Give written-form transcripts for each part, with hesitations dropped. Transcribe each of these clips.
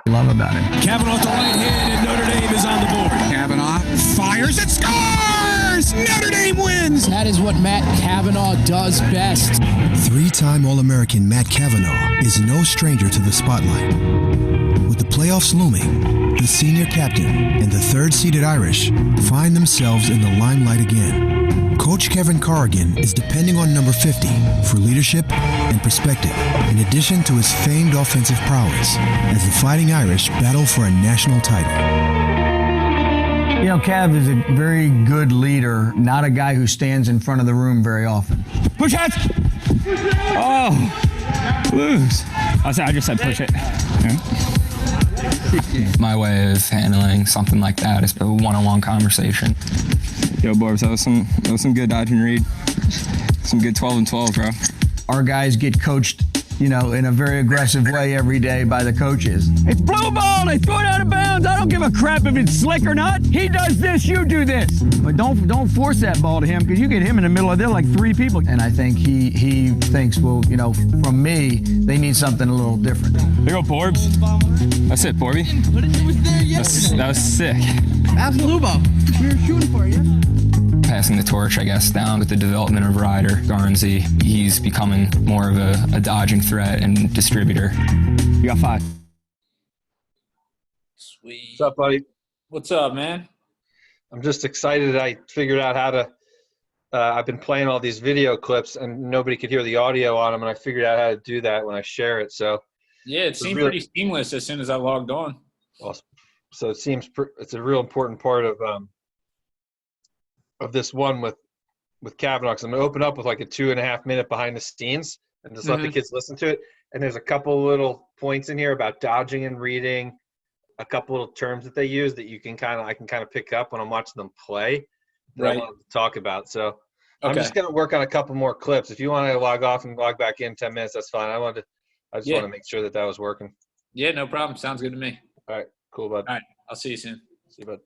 love about him. Kavanagh with the right hand, and Notre Dame is on the board. Kavanagh fires and scores! Notre Dame wins! That is what Matt Kavanagh does best. Three-time All-American Matt Kavanagh is no stranger to the spotlight. With the playoffs looming, the senior captain and the third-seeded Irish find themselves in the limelight again. Coach Kevin Corrigan is depending on number 50 for leadership and perspective, in addition to his famed offensive prowess, as the Fighting Irish battle for a national title. You know, Cav is a very good leader, not a guy who stands in front of the room very often. Push it! Oh, lose. I just said push it. Yeah. My way of handling something like that is a one-on-one conversation. Yo, Borbs, that was some good dodge and read. Some good 12 and 12, bro. Our guys get coached, you know, in a very aggressive way every day by the coaches. It's blue ball. They throw it out of bounds. I don't give a crap if it's slick or not. He does this, you do this. But don't force that ball to him, because you get him in the middle of there like three people. And I think he thinks, well, you know, from me, they need something a little different. There you go, Borbs. That's it, Borby. That was sick. That's blue ball. We were shooting for you. Passing the torch, I guess, down with the development of Ryder Garnsey. He's becoming more of a dodging threat and distributor. You got 5. Sweet. What's up, buddy? What's up, man? I'm just excited. I figured out how to I've been playing all these video clips and nobody could hear the audio on them, and I figured out how to do that when I share it. So yeah, it seemed pretty seamless as soon as I logged on. Awesome. So it seems it's a real important part of this one with Kavanagh. So I'm gonna open up with like a 2.5 minute behind the scenes and just let the kids listen to it. And there's a couple little points in here about dodging and reading, a couple little terms that they use that I can kind of pick up when I'm watching them play that I wanted to talk about. So I'm just gonna work on a couple more clips. If you want to log off and log back in 10 minutes, that's fine. I just want to make sure that was working. Yeah, no problem. Sounds good to me. All right, cool, bud. All right, I'll see you soon. See you, bud.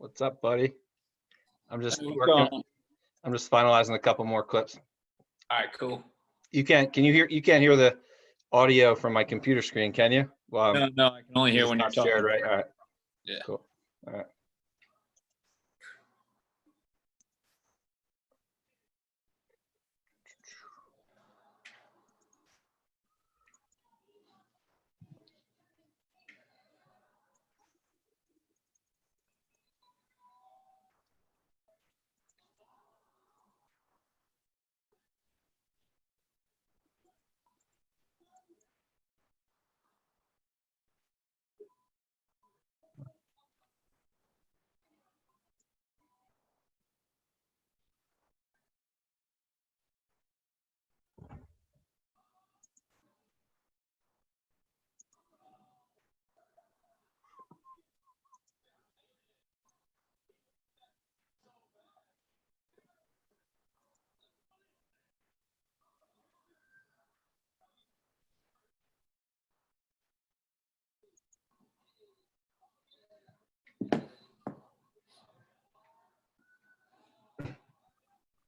What's up, buddy? I'm just What's working. going on? I'm just finalizing a couple more clips. All right, cool. You can't hear the audio from my computer screen, can you? Well, No, I can only hear it's when you're not talking. shared, right? All right. Yeah. Cool. All right.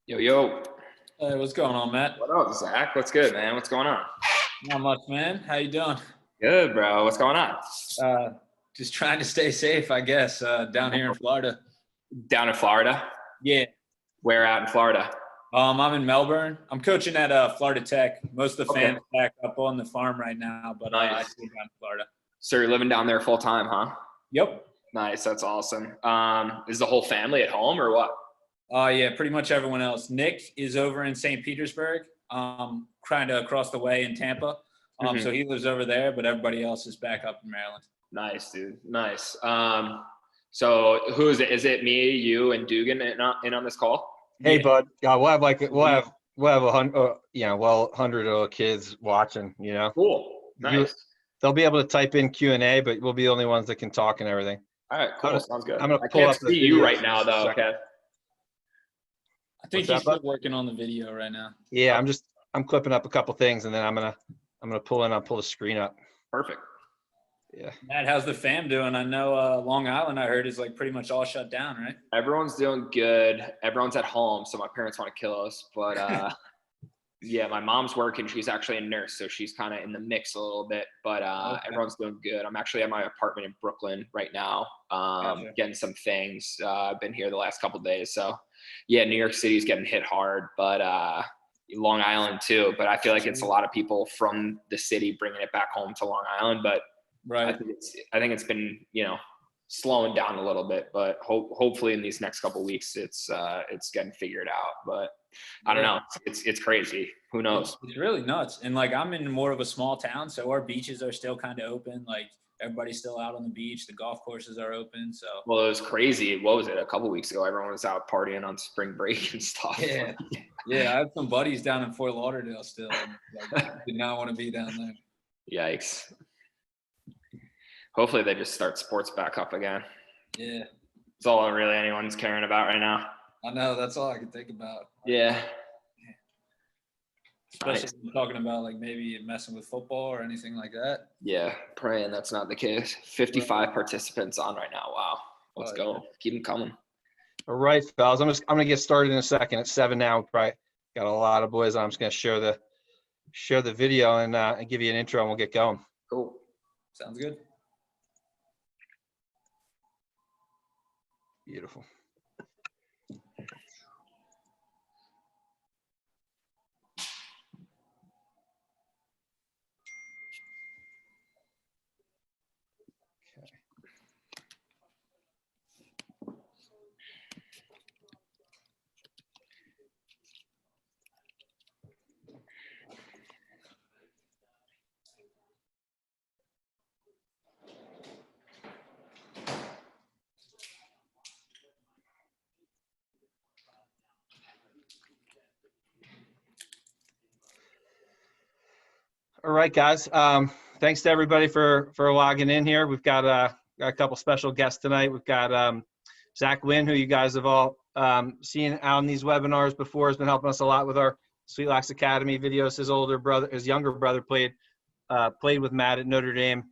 Yo. Hey, what's going on, Matt? What up, Zach? What's good, man? What's going on? Not much, man. How you doing? Good, bro. What's going on? Just trying to stay safe, I guess, down here in Florida. Down in Florida? Yeah. Where out in Florida? I'm in Melbourne. I'm coaching at Florida Tech. Most of the Okay. fans back up on the farm right now, but I Nice. stay down in Florida. So you're living down there full time, huh? Yep. Nice. That's awesome. Is the whole family at home or what? Yeah, pretty much everyone else. Nick is over in St. Petersburg, kind of across the way in Tampa. So he lives over there, but everybody else is back up in Maryland. Nice, dude. Nice. So who is it? Is it me, you, and Dugan in on this call? Hey, bud. Yeah, we'll have 100, 100 little kids watching. You know. Cool. Nice. They'll be able to type in Q&A, but we'll be the only ones that can talk and everything. All right. Cool. Sounds good. I'm gonna I pull can't up the see you videos right in now, just a though. second. Okay. I think What's that, he's still bud? working on the video right now. Yeah, I'm clipping up a couple things, and then I'm gonna pull the screen up. Perfect. Yeah. Matt, how's the fam doing? I know Long Island, I heard, is like pretty much all shut down, right? Everyone's doing good. Everyone's at home, so my parents want to kill us. But yeah, my mom's working. She's actually a nurse, so she's kind of in the mix a little bit. But everyone's doing good. I'm actually at my apartment in Brooklyn right now, Gotcha. getting some things. I've been here the last couple of days, so yeah, New York City's getting hit hard, but Long Island too. But I feel like it's a lot of people from the city bringing it back home to Long Island. But Right. I think it's been, slowing down a little bit, but hopefully in these next couple of weeks, it's getting figured out. But I don't know. It's crazy. Who knows? It's really nuts. And like, I'm in more of a small town, so our beaches are still kind of open. Like, everybody's still out on the beach. The golf courses are open. So Well, it was crazy. What was it? A couple of weeks ago, everyone was out partying on spring break and stuff. yeah, yeah. I have some buddies down in Fort Lauderdale still. And, like, did not want to be down there. Yikes. Hopefully they just start sports back up again. Yeah, It's all really anyone's caring about right now. I know. That's all I can think about. Yeah. Especially when talking about like maybe messing with football or anything like that. Yeah. Praying that's not the case. 55 participants on right now. Wow. Let's go. Yeah. Keep them coming. All right, fellas. I'm gonna get started in a second. It's 7 now. Probably got a lot of boys on. I'm just gonna share the video and give you an intro, and we'll get going. Cool. Sounds good. Beautiful. All right, guys. Thanks to everybody for logging in here. We've got a couple special guests tonight. We've got Zach Wynne, who you guys have all seen out on these webinars before, has been helping us a lot with our Sweet Locks Academy videos. His younger brother played with Matt at Notre Dame.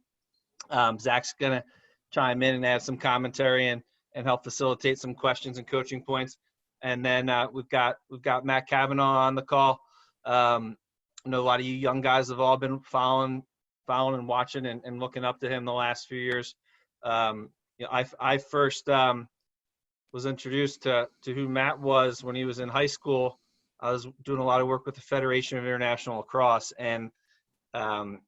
Zach's gonna chime in and add some commentary, and help facilitate some questions and coaching points. And then we've got Matt Kavanagh on the call. I know a lot of you young guys have all been following and watching and looking up to him the last few years. I first was introduced to who Matt was when he was in high school. I was doing a lot of work with the Federation of International Lacrosse, and I'm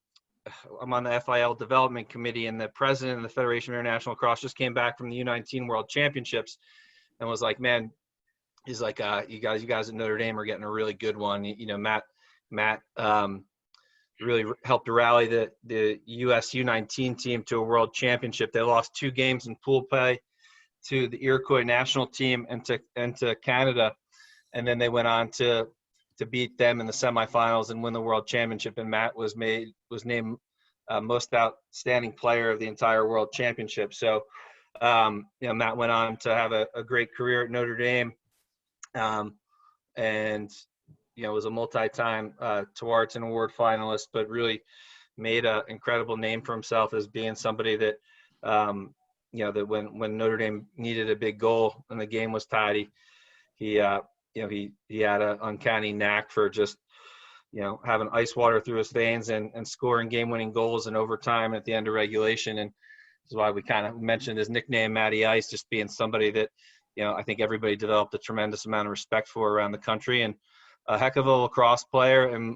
on the FIL development committee, and the president of the Federation of International Lacrosse just came back from the U19 World Championships and was like, man, he's like, you guys at Notre Dame are getting a really good one. Matt really helped rally the US U19 team to a world championship. They lost 2 games in pool play to the Iroquois national team and to Canada. And then they went on to beat them in the semifinals and win the world championship. And Matt was named most outstanding player of the entire world championship. So, Matt went on to have a great career at Notre Dame. And was a multi-time Tewaaraton Award finalist, but really made an incredible name for himself as being somebody that, that when Notre Dame needed a big goal and the game was tidy, he had an uncanny knack for just, having ice water through his veins and scoring game-winning goals in overtime at the end of regulation. And this is why we kind of mentioned his nickname, Matty Ice, just being somebody that, I think everybody developed a tremendous amount of respect for around the country, and a heck of a lacrosse player. And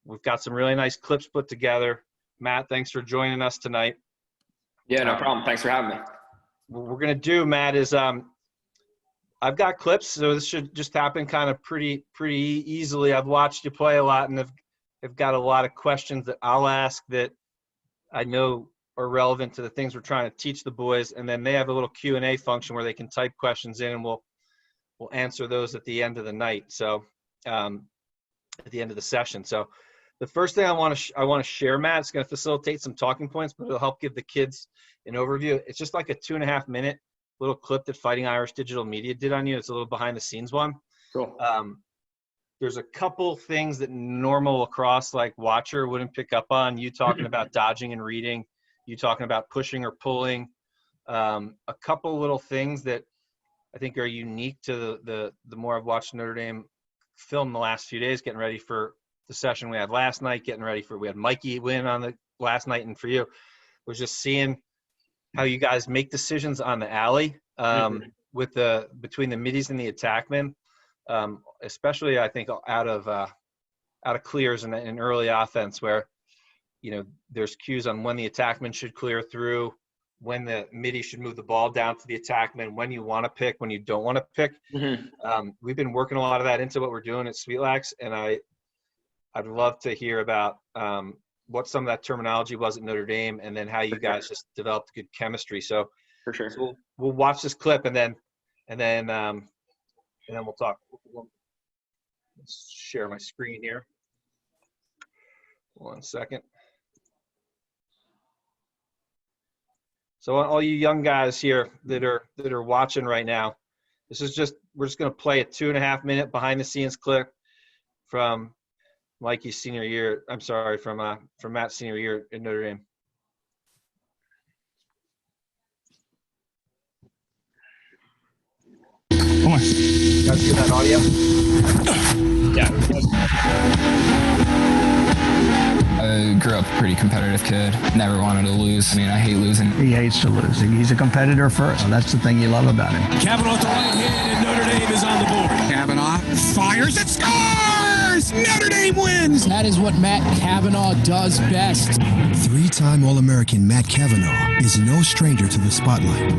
we've got some really nice clips put together. Matt, thanks for joining us tonight. Yeah, no problem. Thanks for having me. What we're going to do, Matt, is I've got clips, so this should just happen kind of pretty easily. I've watched you play a lot, and I've got a lot of questions that I'll ask that I know are relevant to the things we're trying to teach the boys, and then they have a little Q&A function where they can type questions in, and we'll answer those at the end of the night. So at the end of the session. So the first thing I want to share, Matt, it's going to facilitate some talking points, but it'll help give the kids an overview. It's just like a 2.5 minute little clip that Fighting Irish Digital Media did on you. It's a little behind the scenes one. Cool. There's a couple things that normal lacrosse watcher wouldn't pick up on. You talking about dodging and reading, you talking about pushing or pulling, a couple little things that I think are unique to the more I've watched Notre Dame film the last few days, getting ready for the session we had last night, we had Mikey Wynne on the last night, and for you was just seeing how you guys make decisions on the alley with between the middies and the attackmen, especially I think out of clears in early offense where there's cues on when the attackman should clear through, when the midi should move the ball down to the attackman, when you want to pick, when you don't want to pick. We've been working a lot of that into what we're doing at Sweetlax, and I'd love to hear about what some of that terminology was at Notre Dame, and then how you guys just developed good chemistry. So for sure, so we'll watch this clip, and then we'll talk. Let's share my screen here. 1 second. So all you young guys here that are watching right now, we're just going to play a 2.5 minute behind the scenes clip from Mikey's senior year. I'm sorry, from Matt's senior year at Notre Dame. Come on. You guys hear that audio? Yeah. I grew up a pretty competitive kid. Never wanted to lose. I mean, I hate losing. He hates to lose. He's a competitor first. That's the thing you love about him. Kavanagh with the right hand, and Notre Dame is on the board. Kavanagh fires and scores! Notre Dame wins! That is what Matt Kavanagh does best. 3-time All-American Matt Kavanagh is no stranger to the spotlight.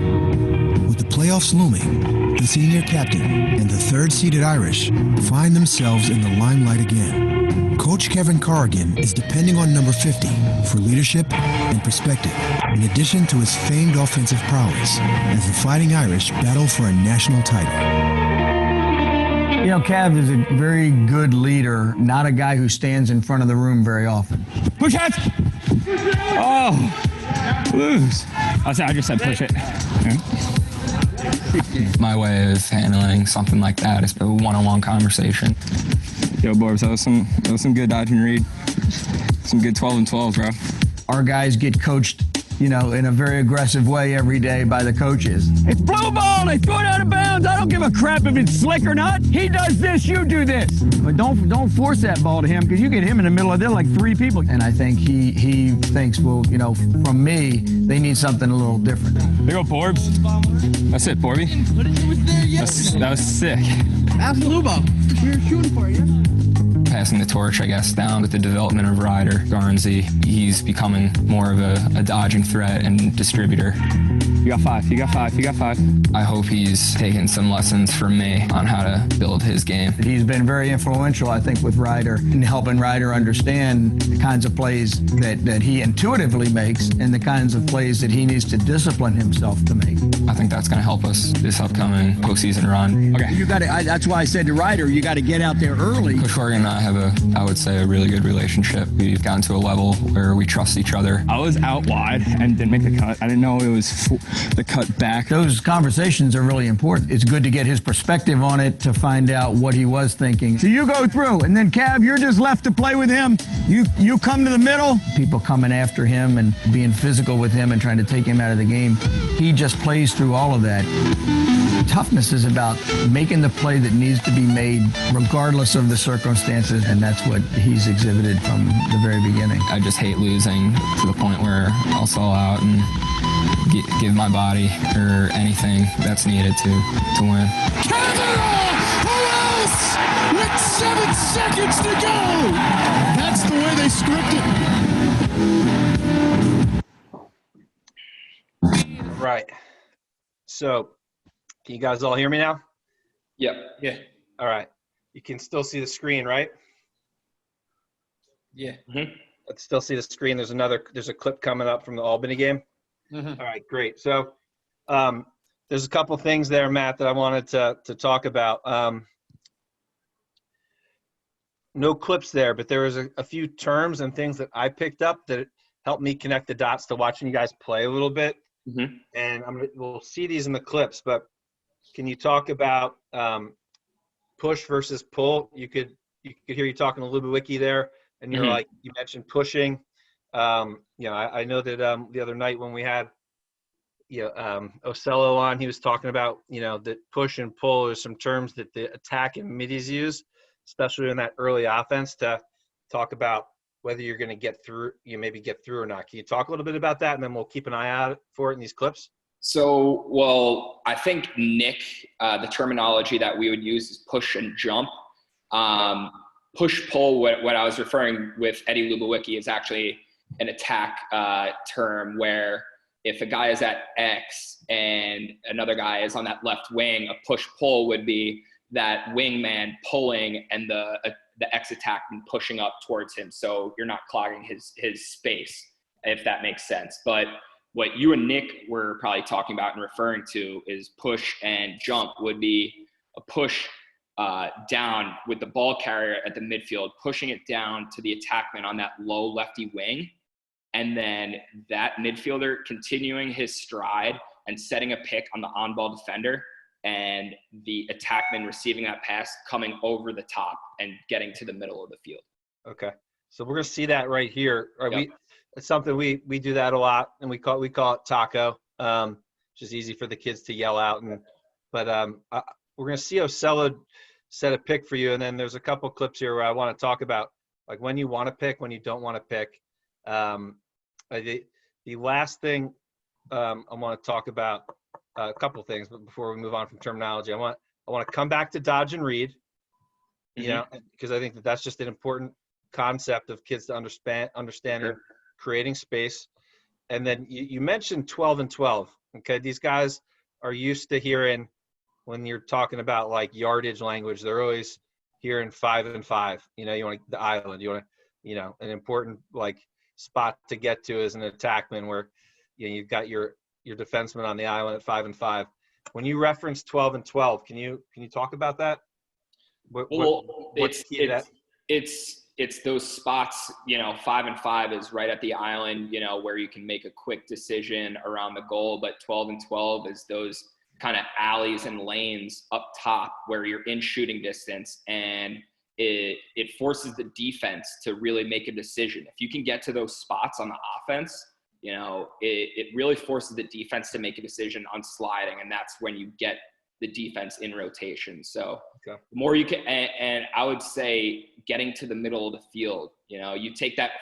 With the playoffs looming, the senior captain and the third-seeded Irish find themselves in the limelight again. Coach Kevin Corrigan is depending on number 50 for leadership and perspective, in addition to his famed offensive prowess as the Fighting Irish battle for a national title. Kev is a very good leader, not a guy who stands in front of the room very often. Push it! Oh, lose. I just said push it. My way of handling something like that is a one-on-one conversation. Yo, Borbs, that was some good dodge and read. Some good 12 and 12s, bro. Our guys get coached in a very aggressive way every day by the coaches. It's blue ball. They throw it out of bounds. I don't give a crap if it's slick or not. He does this, you do this. But don't force that ball to him, because you get him in the middle of there like 3 people. And I think he thinks, well, from me, they need something a little different. There you go, Borbs. That's it, Borby. That was sick. That's blue ball. We're shooting for you. Passing the torch, I guess, down with the development of Ryder Garnsey. He's becoming more of a dodging threat and distributor. You got 5. You got 5. You got 5. I hope he's taking some lessons from me on how to build his game. He's been very influential, I think, with Ryder in helping Ryder understand the kinds of plays that he intuitively makes and the kinds of plays that he needs to discipline himself to make. I think that's going to help us this upcoming postseason run. Okay. That's why I said to Ryder, you got to get out there early. Coach Horgan and I have I would say, a really good relationship. We've gotten to a level where we trust each other. I was out wide and didn't make the cut. I didn't know it was the cut back. Those conversations are really important. It's good to get his perspective on it to find out what he was thinking. So you go through, and then Cav, you're just left to play with him. You come to the middle. People coming after him and being physical with him and trying to take him out of the game. He just plays through all of that. Toughness is about making the play that needs to be made regardless of the circumstances, and that's what he's exhibited from the very beginning. I just hate losing to the point where I'll sell out and give my body or anything that's needed to win. Kavanagh! Who else? With 7 seconds to go! That's the way they scripted. Right. So, can you guys all hear me now? Yep. Yeah. All right. You can still see the screen, right? Yeah. Mm-hmm. I can still see the screen. There's a clip coming up from the Albany game. Mm-hmm. All right, great. So there's a couple things there, Matt, that I wanted to talk about. No clips there, but there was a few terms and things that I picked up that helped me connect the dots to watching you guys play a little bit. Mm-hmm. And we'll see these in the clips, but can you talk about push versus pull? You could hear you talking to Lubawicki there, and you're like, you mentioned pushing. I know that the other night when we had Ocello on, he was talking about that push and pull is some terms that the attack and middies use, especially in that early offense, to talk about whether you're going to get through or not. Can you talk a little bit about that, and then we'll keep an eye out for it in these clips? So, well, I think Nick, the terminology that we would use is push and jump. Push pull, what I was referring with Eddie Lubawicki, is actually an attack term where if a guy is at X and another guy is on that left wing, a push pull would be that wingman pulling and the X attackman pushing up towards him, so you're not clogging his space, if that makes sense. But what you and Nick were probably talking about and referring to is push and jump would be a push down with the ball carrier at the midfield, pushing it down to the attackman on that low lefty wing, and then that midfielder continuing his stride and setting a pick on the on-ball defender, and the attackman receiving that pass, coming over the top and getting to the middle of the field. Okay, so we're gonna see that right here. Right, Yep. It's something we do that a lot, and we call it taco, which is easy for the kids to yell out. But we're gonna see Ocello set a pick for you, and then there's a couple clips here where I want to talk about like when you want to pick, when you don't want to pick. The last thing I want to talk about, a couple things, but before we move on from terminology, I want to come back to dodge and read, because I think that's just an important concept of kids to understanding creating space. And then you mentioned 12 and 12. Okay, these guys are used to hearing, when you're talking about like yardage language, they're always hearing 5 and 5. You want the island. You want an important like spot to get to as an attackman where you've got your defenseman on the island at 5 and 5. When you reference 12 and 12, can you talk about that? It's those spots, 5 and 5 is right at the island, where you can make a quick decision around the goal, but 12 and 12 is those kind of alleys and lanes up top where you're in shooting distance, and it forces the defense to really make a decision. If you can get to those spots on the offense, it really forces the defense to make a decision on sliding, and that's when you get the defense in rotation. So the more you can, and I would say getting to the middle of the field, you take that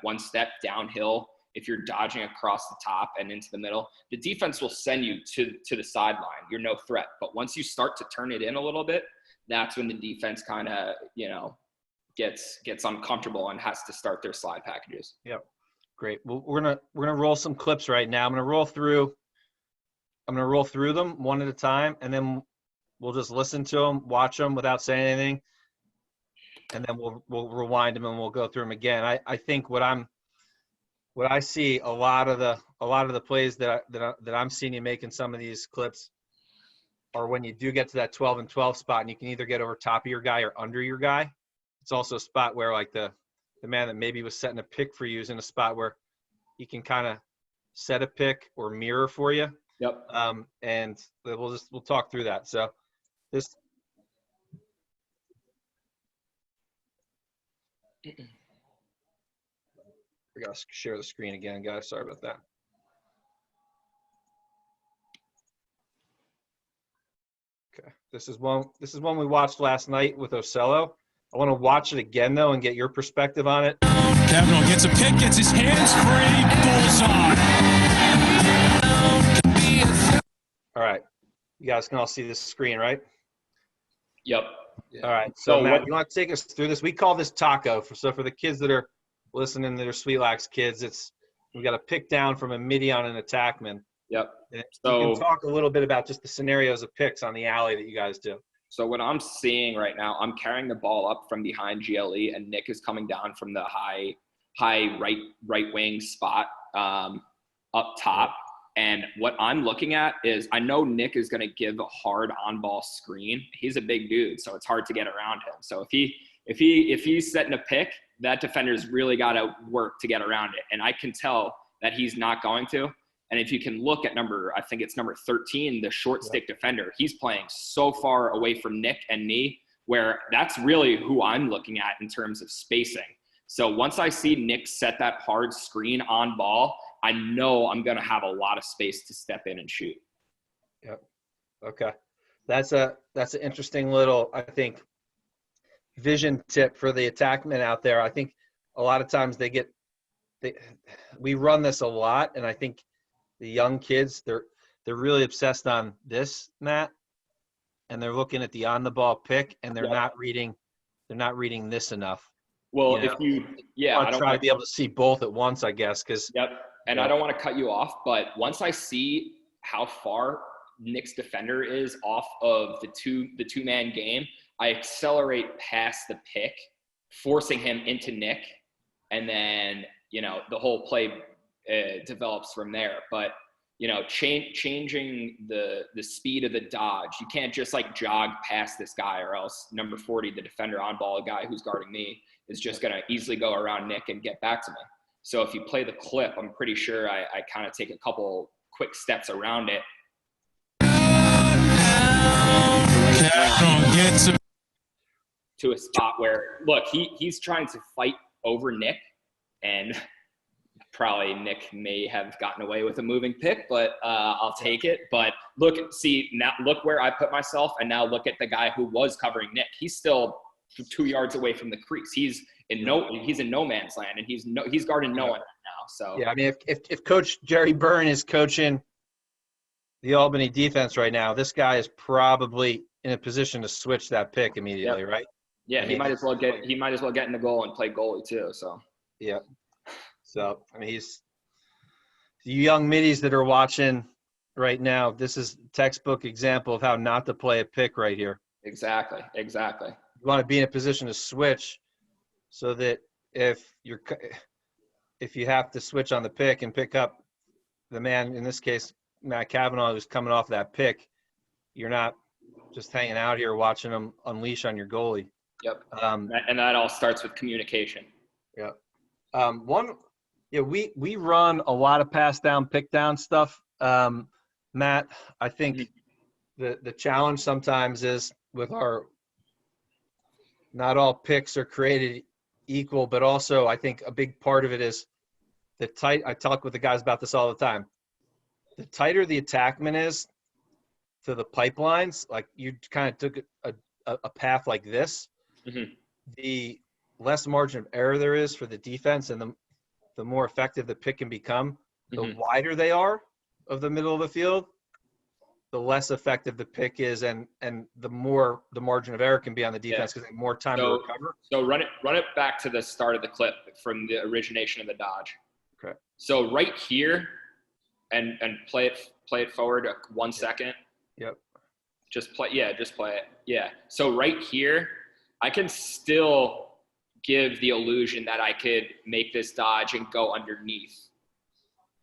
one step downhill. If you're dodging across the top and into the middle, the defense will send you to the sideline. You're no threat. But once you start to turn it in a little bit, that's when the defense kind of, gets uncomfortable and has to start their slide packages. Yep. Great. Well, we're gonna roll some clips right now. I'm gonna roll through them one at a time, and then we'll just listen to them, watch them without saying anything, and then we'll rewind them and we'll go through them again. I think what I see a lot of the plays that I'm seeing you make in some of these clips are when you do get to that 12 and 12 spot, and you can either get over top of your guy or under your guy. It's also a spot where like the man that maybe was setting a pick for you is in a spot where he can kind of set a pick or mirror for you. Yep. And we'll talk through that. So this. I gotta share the screen again, guys. Sorry about that. Okay, this is one we watched last night with Ocello. I want to watch it again though and get your perspective on it. Kavanagh gets a pick, gets his hands free, bullseye. All right, you guys can all see this screen, right? Yep. All right. So Matt, you want to take us through this? We call this taco. So for the kids that are listening, that are Sweet Lax kids, we got a pick down from a midi on an attackman. Yep. So you can talk a little bit about just the scenarios of picks on the alley that you guys do. So what I'm seeing right now, I'm carrying the ball up from behind GLE, and Nick is coming down from the high right wing spot up top. And what I'm looking at is, I know Nick is going to give a hard on-ball screen. He's a big dude, so it's hard to get around him. So if he's setting a pick, that defender's really got to work to get around it. And I can tell that he's not going to. And if you can look at I think it's number 13, the short stick defender, he's playing so far away from Nick and me, where that's really who I'm looking at in terms of spacing. So once I see Nick set that hard screen on ball, I know I'm going to have a lot of space to step in and shoot. Yep. Okay. That's an interesting little, I think, vision tip for the attackmen out there. I think a lot of times we run this a lot, and I think the young kids, they're really obsessed on this, Matt, and they're looking at the on the ball pick, and they're not reading this enough. Well, I don't try to be able to see both at once, I guess, because And I don't want to cut you off, but once I see how far Nick's defender is off of the two-man game, I accelerate past the pick, forcing him into Nick, and then the whole play develops from there. But changing the speed of the dodge, you can't just jog past this guy, or else number 40, the defender on ball guy who's guarding me, is just going to easily go around Nick and get back to me. So if you play the clip, I'm pretty sure I kind of take a couple quick steps around it. To a spot where, look, he's trying to fight over Nick, and probably Nick may have gotten away with a moving pick, but I'll take it. But look where I put myself, and now look at the guy who was covering Nick. He's still 2 yards away from the crease. He's in no man's land, and he's guarding no one right now. So yeah, I mean, if Coach Jerry Byrne is coaching the Albany defense right now, this guy is probably in a position to switch that pick immediately, right? Yeah, he might as well get in the goal and play goalie too. So yeah. So I mean, he's the young middies that are watching right now. This is textbook example of how not to play a pick right here. Exactly. You want to be in a position to switch, so that if you have to switch on the pick and pick up the man, in this case Matt Kavanagh, who's coming off that pick, you're not just hanging out here watching him unleash on your goalie. Yep. And that all starts with communication. Yep. We run a lot of pass down, pick down stuff. Matt, I think the challenge sometimes is with not all picks are created equal, but also I think a big part of it is I talk with the guys about this all the time. The tighter the attackman is to the pipelines, like you kind of took a path like this, the less margin of error there is for the defense, and the more effective the pick can become. The wider they are of the middle of the field, the less effective the pick is, and the more the margin of error can be on the defense because they have more time to recover. So run it back to the start of the clip from the origination of the dodge. Okay. So right here, and play it forward 1 second. Yep. Just play it. Yeah. So right here, I can still give the illusion that I could make this dodge and go underneath.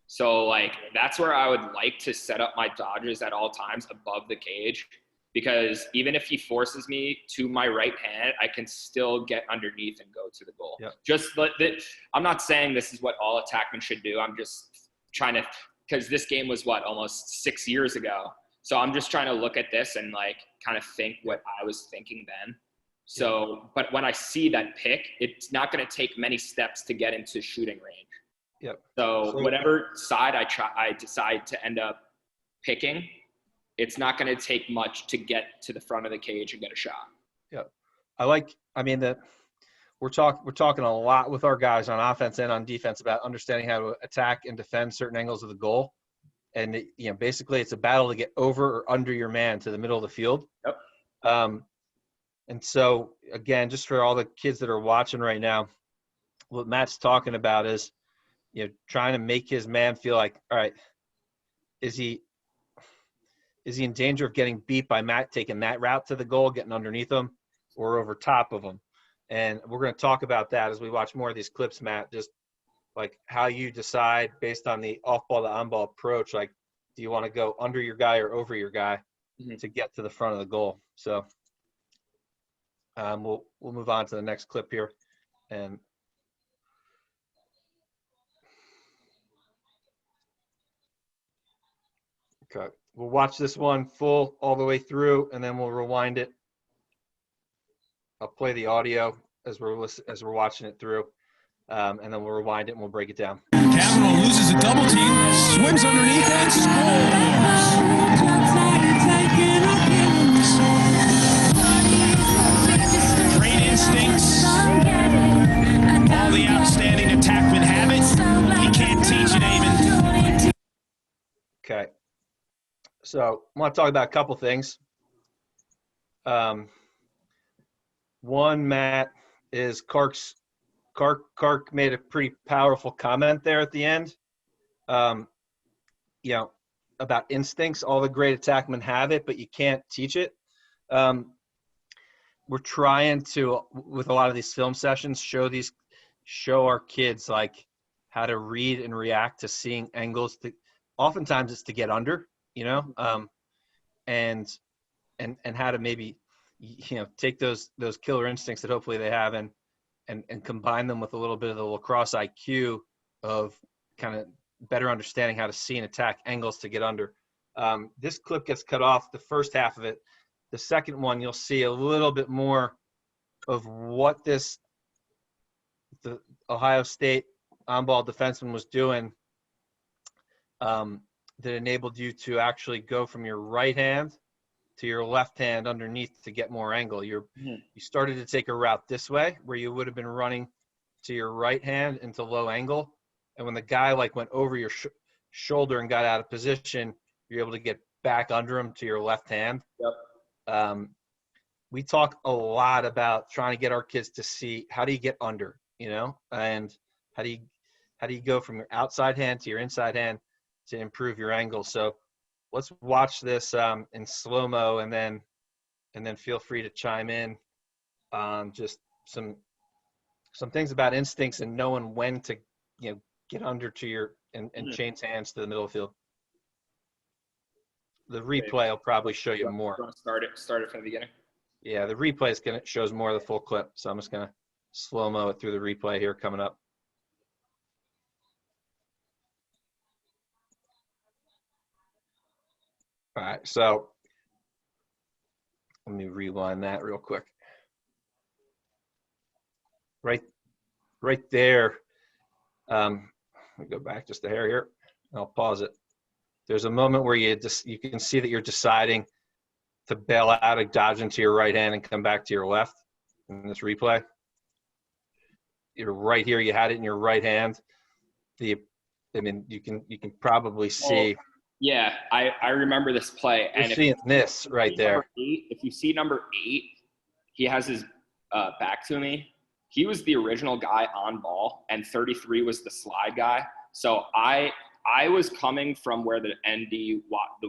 So like that's where I would like to set up my dodges at all times above the cage, because even if he forces me to my right hand, I can still get underneath and go to the goal. Yep. I'm not saying this is what all attackmen should do. I'm just trying to, because this game was almost 6 years ago. So I'm just trying to look at this and like kind of think what I was thinking then. So, but when I see that pick, it's not going to take many steps to get into shooting range. Yep. So whatever side I decide to end up picking, it's not going to take much to get to the front of the cage and get a shot. Yeah. We're talking a lot with our guys on offense and on defense about understanding how to attack and defend certain angles of the goal. And basically it's a battle to get over or under your man to the middle of the field. Yep. And so again, just for all the kids that are watching right now, what Matt's talking about is, trying to make his man feel like, all right, is he in danger of getting beat by Matt taking that route to the goal, getting underneath him or over top of him? And we're going to talk about that as we watch more of these clips, Matt, just like how you decide based on the off-ball to on-ball approach. Like, do you want to go under your guy or over your guy to get to the front of the goal? So we'll move on to the next clip here. And okay, we'll watch this one full all the way through, and then we'll rewind it. I'll play the audio as we're watching it through, and then we'll rewind it and we'll break it down. Kavanagh loses a double team, swims underneath and scores. Great instincts. All the outstanding attackmen have it. You can't teach it, Eamon. Okay. So I want to talk about a couple things. One, Matt, is Kark made a pretty powerful comment there at the end. About instincts. All the great attackmen have it, but you can't teach it. We're trying to, with a lot of these film sessions, show our kids like how to read and react to seeing angles. Oftentimes it's to get under, and how to maybe, take those killer instincts that hopefully they have and combine them with a little bit of the lacrosse IQ of kind of better understanding how to see and attack angles to get under. This clip gets cut off, the first half of it. The second one, you'll see a little bit more of what the Ohio State on-ball defenseman was doing that enabled you to actually go from your right hand to your left hand underneath to get more angle. You started to take a route this way where you would have been running to your right hand into low angle. And when the guy went over your shoulder and got out of position, you're able to get back under him to your left hand. Yep. We talk a lot about trying to get our kids to see how do you get under, and how do you go from your outside hand to your inside hand to improve your angle. So let's watch this in slow-mo, and then feel free to chime in on just some things about instincts and knowing when to get under to your and change hands to the middle of the field. The replay will probably show you more. Start it from the beginning. Yeah, the replay shows more of the full clip, so I'm just gonna slow-mo it through the replay here coming up. All right, so let me rewind that real quick. Right there, Let me go back just a hair here. I'll pause it. There's a moment where you can see that you're deciding to bail out of dodging to your right hand and come back to your left in this replay. You're right here. You had it in your right hand. You can probably see. Yeah, I remember this play. You're seeing this right there. If you see number 8, he has his back to me. He was the original guy on ball, and 33 was the slide guy. So I was coming from where the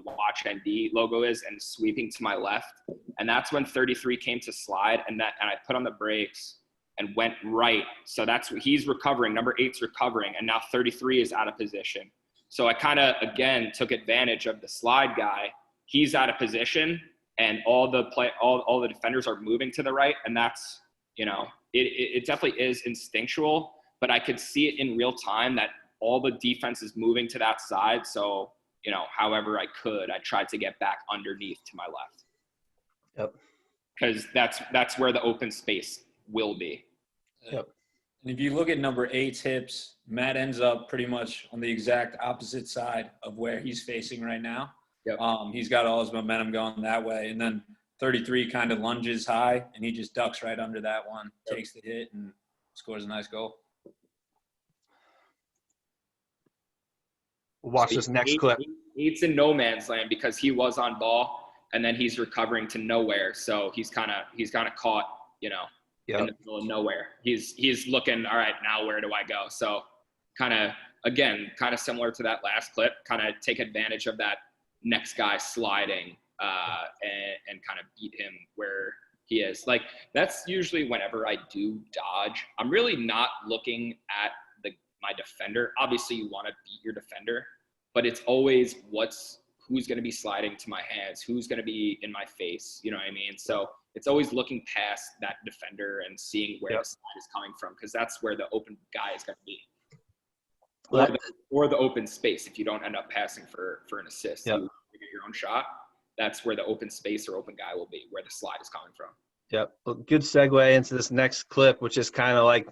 watch ND logo is and sweeping to my left, and that's when 33 came to slide, and I put on the brakes and went right. So that's what he's recovering. Number 8's recovering, and now 33 is out of position. So I kind of, again, took advantage of the slide guy. He's out of position, and all the defenders are moving to the right, and that's, it definitely is instinctual, but I could see it in real time that all the defense is moving to that side. So, however I could, I tried to get back underneath to my left. Yep. Because that's where the open space will be. Yep. And if you look at number 8's hips, Matt ends up pretty much on the exact opposite side of where he's facing right now. Yep. He's got all his momentum going that way. And then 33 kind of lunges high, and he just ducks right under that one, takes the hit, and scores a nice goal. We'll watch this next clip. He's in no man's land because he was on ball, and then he's recovering to nowhere. So he's kind of caught, in the middle of nowhere. He's looking, all right, now where do I go? So kind of similar to that last clip, kind of take advantage of that next guy sliding and kind of beat him where he is. Like, that's usually whenever I do dodge, I'm really not looking at my defender. Obviously you want to beat your defender, but it's always who's going to be sliding to my hands, who's going to be in my face, you know what I mean? So it's always looking past that defender and seeing where the slide is coming from, because that's where the open guy is going to be. Or the open space. If you don't end up passing for an assist, you get your own shot. That's where the open space or open guy will be, where the slide is coming from. Yep. Well, good segue into this next clip, which is kind of like,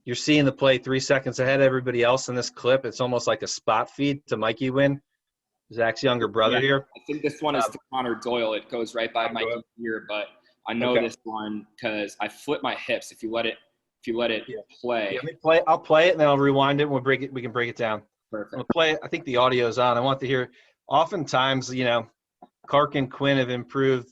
you're seeing the play 3 seconds ahead of everybody else in this clip. It's almost like a spot feed to Mikey Wynne, Zach's younger brother here. I think this one is to Connor Doyle. It goes right by Mikey here, but I know this one because I flip my hips. If you let it play. I'll play it and then I'll rewind it and we can break it down. Perfect. I'll play it. I think the audio's on. I want to hear. Oftentimes, Clark and Quinn have improved.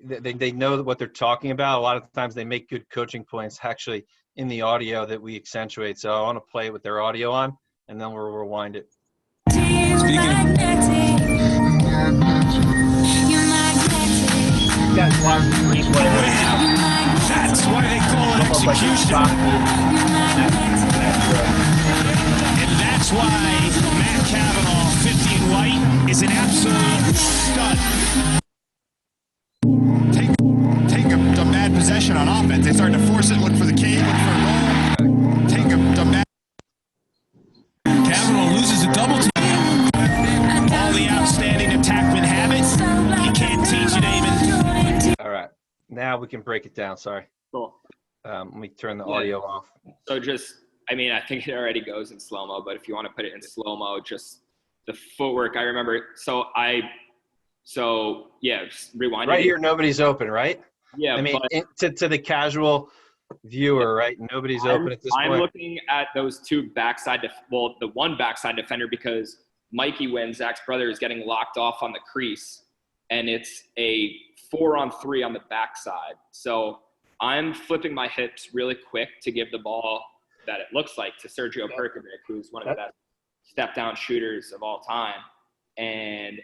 They know what they're talking about. A lot of times they make good coaching points actually in the audio that we accentuate. So I want to play it with their audio on, and then we'll rewind it. That's why they call it execution. And that's why Matt Kavanagh, 50 in white, is an absolute stud. Take a bad possession on offense. They start to force it, look for the cave, look for a goal. Take a bad. Kavanagh loses a double team. All the outstanding attackmen have it. You can't teach it, Eamon. All right. Now we can break it down. Sorry. Cool. Let me turn the audio off. So I think it already goes in slow-mo, but if you want to put it in slow-mo, just the footwork. I remember. Rewind. Right here, nobody's open, right? Yeah. I mean, to the casual viewer, right? Nobody's open at this point. I'm looking at those two the one backside defender, because Mikey Wynne, Zach's brother, is getting locked off on the crease, and it's a 4-on-3 on the backside. So I'm flipping my hips really quick to give the ball that it looks like to Sergio Perkovic, who's one of the best step-down shooters of all time. And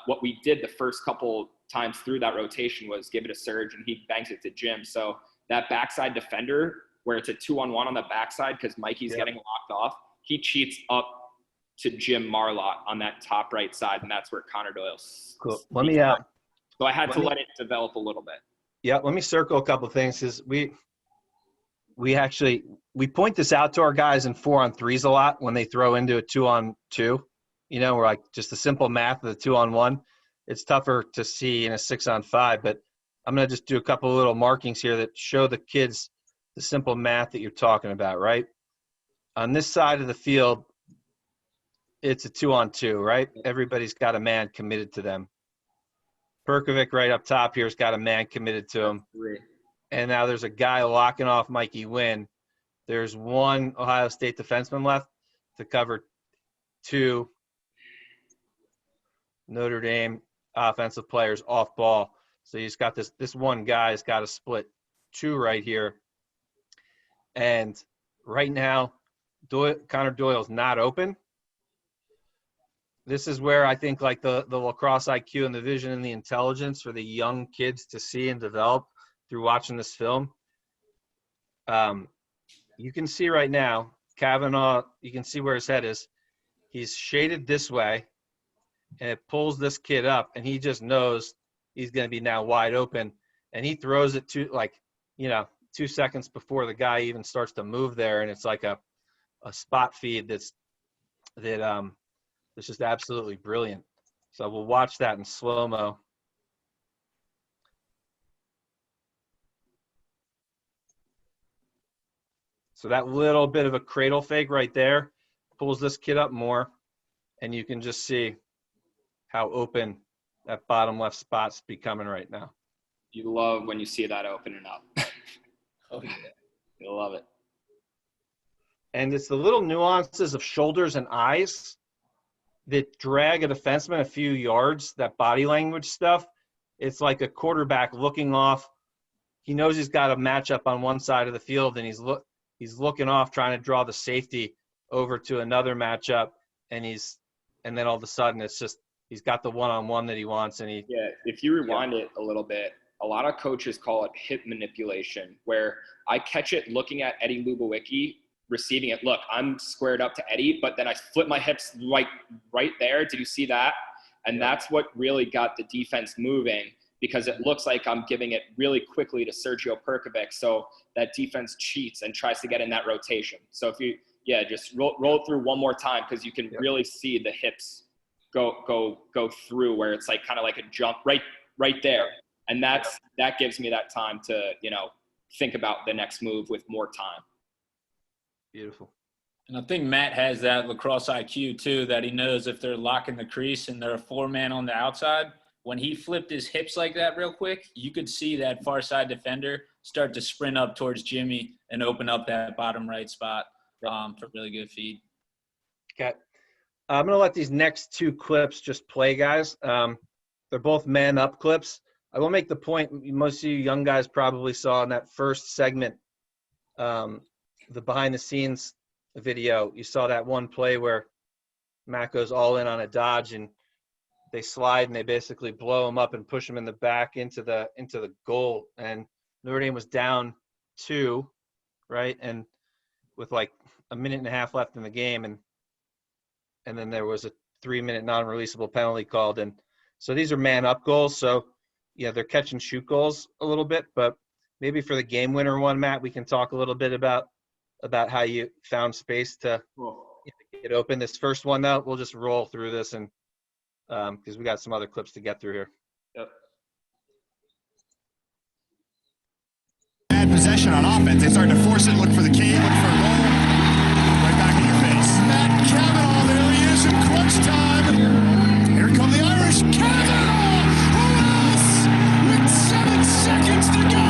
what we did the first couple times through that rotation was give it a surge, and he bangs it to Jim. So that backside defender, where it's a 2-on-1 on the backside because Mikey's getting locked off, he cheats up to Jim Marlott on that top right side, and that's where Connor Doyle's. Cool. Let me So I had to let it develop a little bit. Yeah, let me circle a couple of things, because we point this out to our guys in 4-on-3s a lot when they throw into a 2-on-2. We're like, just the simple math of the 2-on-1. It's tougher to see in a 6-on-5, but I'm going to just do a couple of little markings here that show the kids the simple math that you're talking about, right? On this side of the field, it's a 2-on-2, right? Everybody's got a man committed to them. Perkovic right up top here's got a man committed to him. And now there's a guy locking off Mikey Wynne. There's one Ohio State defenseman left to cover 2 Notre Dame offensive players off ball. So he's got this one guy's got to split 2 right here. And right now, Connor Doyle's not open. This is where I think like the lacrosse IQ and the vision and the intelligence for the young kids to see and develop through watching this film. You can see right now, Kavanagh, you can see where his head is. He's shaded this way, and it pulls this kid up, and he just knows he's going to be now wide open. And he throws it to, 2 seconds before the guy even starts to move there, and it's like a spot feed that's just absolutely brilliant. So we'll watch that in slow-mo. So that little bit of a cradle fake right there pulls this kid up more, and you can just see how open that bottom left spot's becoming right now. You love when you see that opening up. Oh, yeah. You love it. And it's the little nuances of shoulders and eyes that drag a defenseman a few yards, that body language stuff. It's like a quarterback looking off. He knows he's got a matchup on one side of the field, and he's looking off, trying to draw the safety over to another matchup, and then all of a sudden it's just he's got the one-on-one that he wants. And if you rewind it a little bit, a lot of coaches call it hip manipulation, where I catch it looking at Eddie Lubowicki receiving it. Look, I'm squared up to Eddie, but then I flip my hips right there. Did you see that? And that's what really got the defense moving, because it looks like I'm giving it really quickly to Sergio Perkovic. So that defense cheats and tries to get in that rotation. So if you, just roll it through one more time, because you can really see the hips go through, where it's like kind of like a jump right there. And that gives me that time to, think about the next move with more time. Beautiful. And I think Matt has that lacrosse IQ too, that he knows if they're locking the crease and they're a 4-man on the outside, when he flipped his hips like that real quick, you could see that far side defender start to sprint up towards Jimmy and open up that bottom right spot for really good feed. Okay. I'm going to let these next 2 clips just play, guys. They're both man up clips. I will make the point, most of you young guys probably saw in that first segment, the behind-the-scenes video, you saw that one play where Matt goes all in on a dodge, and they slide and they basically blow him up and push him in the back into the goal. And Notre Dame was down 2, right? And with like a minute and a half left in the game, and then there was a 3-minute non-releasable penalty called. And so these are man-up goals. So they're catch and shoot goals a little bit, but maybe for the game winner one, Matt, we can talk a little bit about how you found space to get open. This first one, though, we'll just roll through this, and because we got some other clips to get through here. Yep. Bad possession on offense. They start to force it, look for the cave, look for a goal. Right back in your face. Matt Kavanagh, there he is in crunch time. Here come the Irish. Kavanagh! Who else? With 7 seconds to go.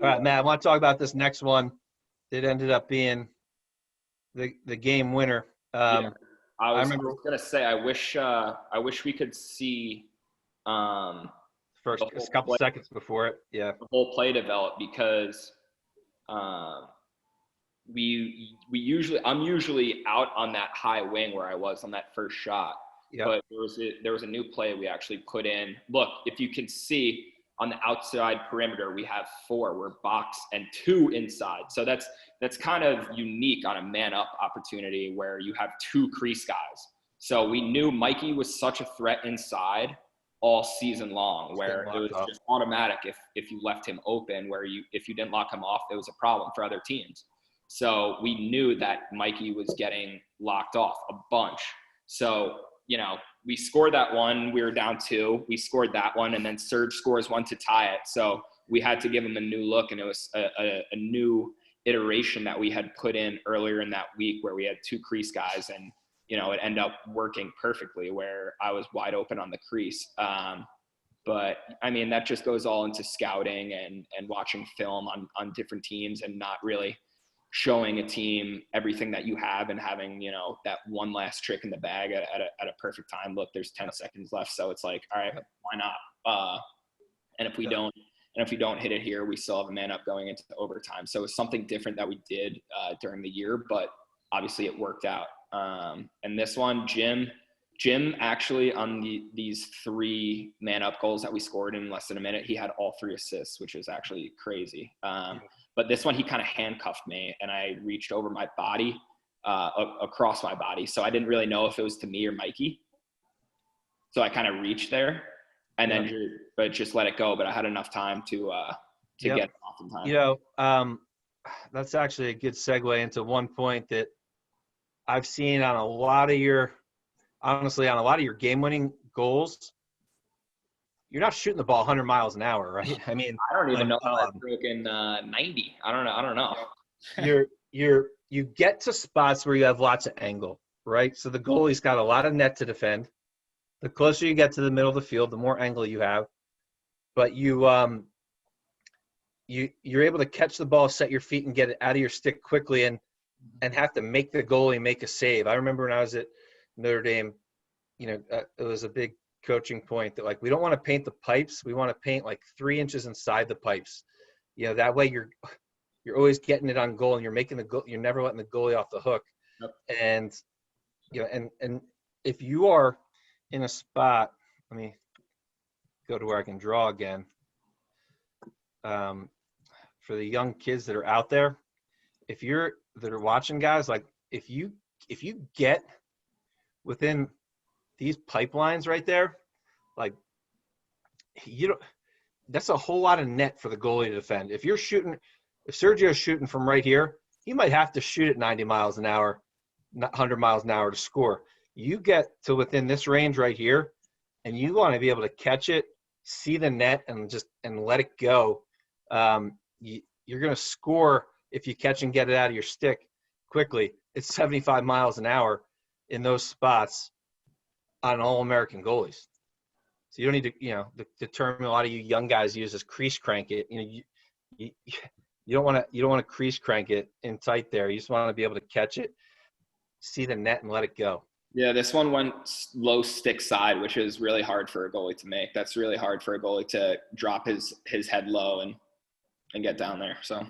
All right, Matt, I want to talk about this next one that ended up being the game winner. I was going to say, I wish we could see first a couple seconds before it. Yeah. The whole play develop, because I'm usually out on that high wing where I was on that first shot. Yep. But there was a new play we actually put in. Look, if you can see on the outside perimeter, we have 4. We're box and 2 inside. So that's kind of unique on a man-up opportunity where you have 2 crease guys. So we knew Mikey was such a threat inside all season long, where it was just automatic if you left him open, where if you didn't lock him off, it was a problem for other teams. So we knew that Mikey was getting locked off a bunch. So we scored that one. We were down 2. We scored that one, and then Serge scores 1 to tie it. So we had to give him a new look, and it was a new iteration that we had put in earlier in that week where we had 2 crease guys, and it ended up working perfectly where I was wide open on the crease. But I mean, that just goes all into scouting and watching film on different teams and not really showing a team everything that you have and having, that one last trick in the bag at a perfect time. Look, there's 10 seconds left. So it's like, all right, why not? And if we don't hit it here, we still have a man up going into overtime. So it's something different that we did during the year, but obviously it worked out. And this one, Jim actually on these 3 man up goals that we scored in less than a minute, he had all 3 assists, which is actually crazy. But this one, he kind of handcuffed me and I reached over my body, across my body. So I didn't really know if it was to me or Mikey. So I kind of reached there and then but just let it go. But I had enough time to get it off in time. That's actually a good segue into one point that I've seen on a lot of your game-winning goals. You're not shooting the ball 100 miles an hour, right? I mean, I don't even know if I've broken 90. I don't know. You get to spots where you have lots of angle, right? So the goalie's got a lot of net to defend. The closer you get to the middle of the field, the more angle you have. But you're able to catch the ball, set your feet, and get it out of your stick quickly, and have to make the goalie make a save. I remember when I was at Notre Dame, it was a big coaching point that, like, we don't want to paint the pipes. We want to paint like 3 inches inside the pipes. That way you're always getting it on goal, and you're making you're never letting the goalie off the hook. Yep. And and if you are in a spot, let me go to where I can draw again. For the young kids that are out there, that are watching, guys, like if you get within these pipelines right there, like that's a whole lot of net for the goalie to defend. If Sergio's shooting from right here, he might have to shoot at 90 miles an hour, not 100 miles an hour to score. You get to within this range right here, and you want to be able to catch it, see the net, and let it go. You're going to score if you catch and get it out of your stick quickly. It's 75 miles an hour in those spots on All-American goalies. So you don't need to, the term a lot of you young guys use is crease crank it. You don't want to crease crank it in tight there. You just want to be able to catch it, see the net, and let it go. Yeah, this one went low stick side, which is really hard for a goalie to make. That's really hard for a goalie to drop his head low and get down there. So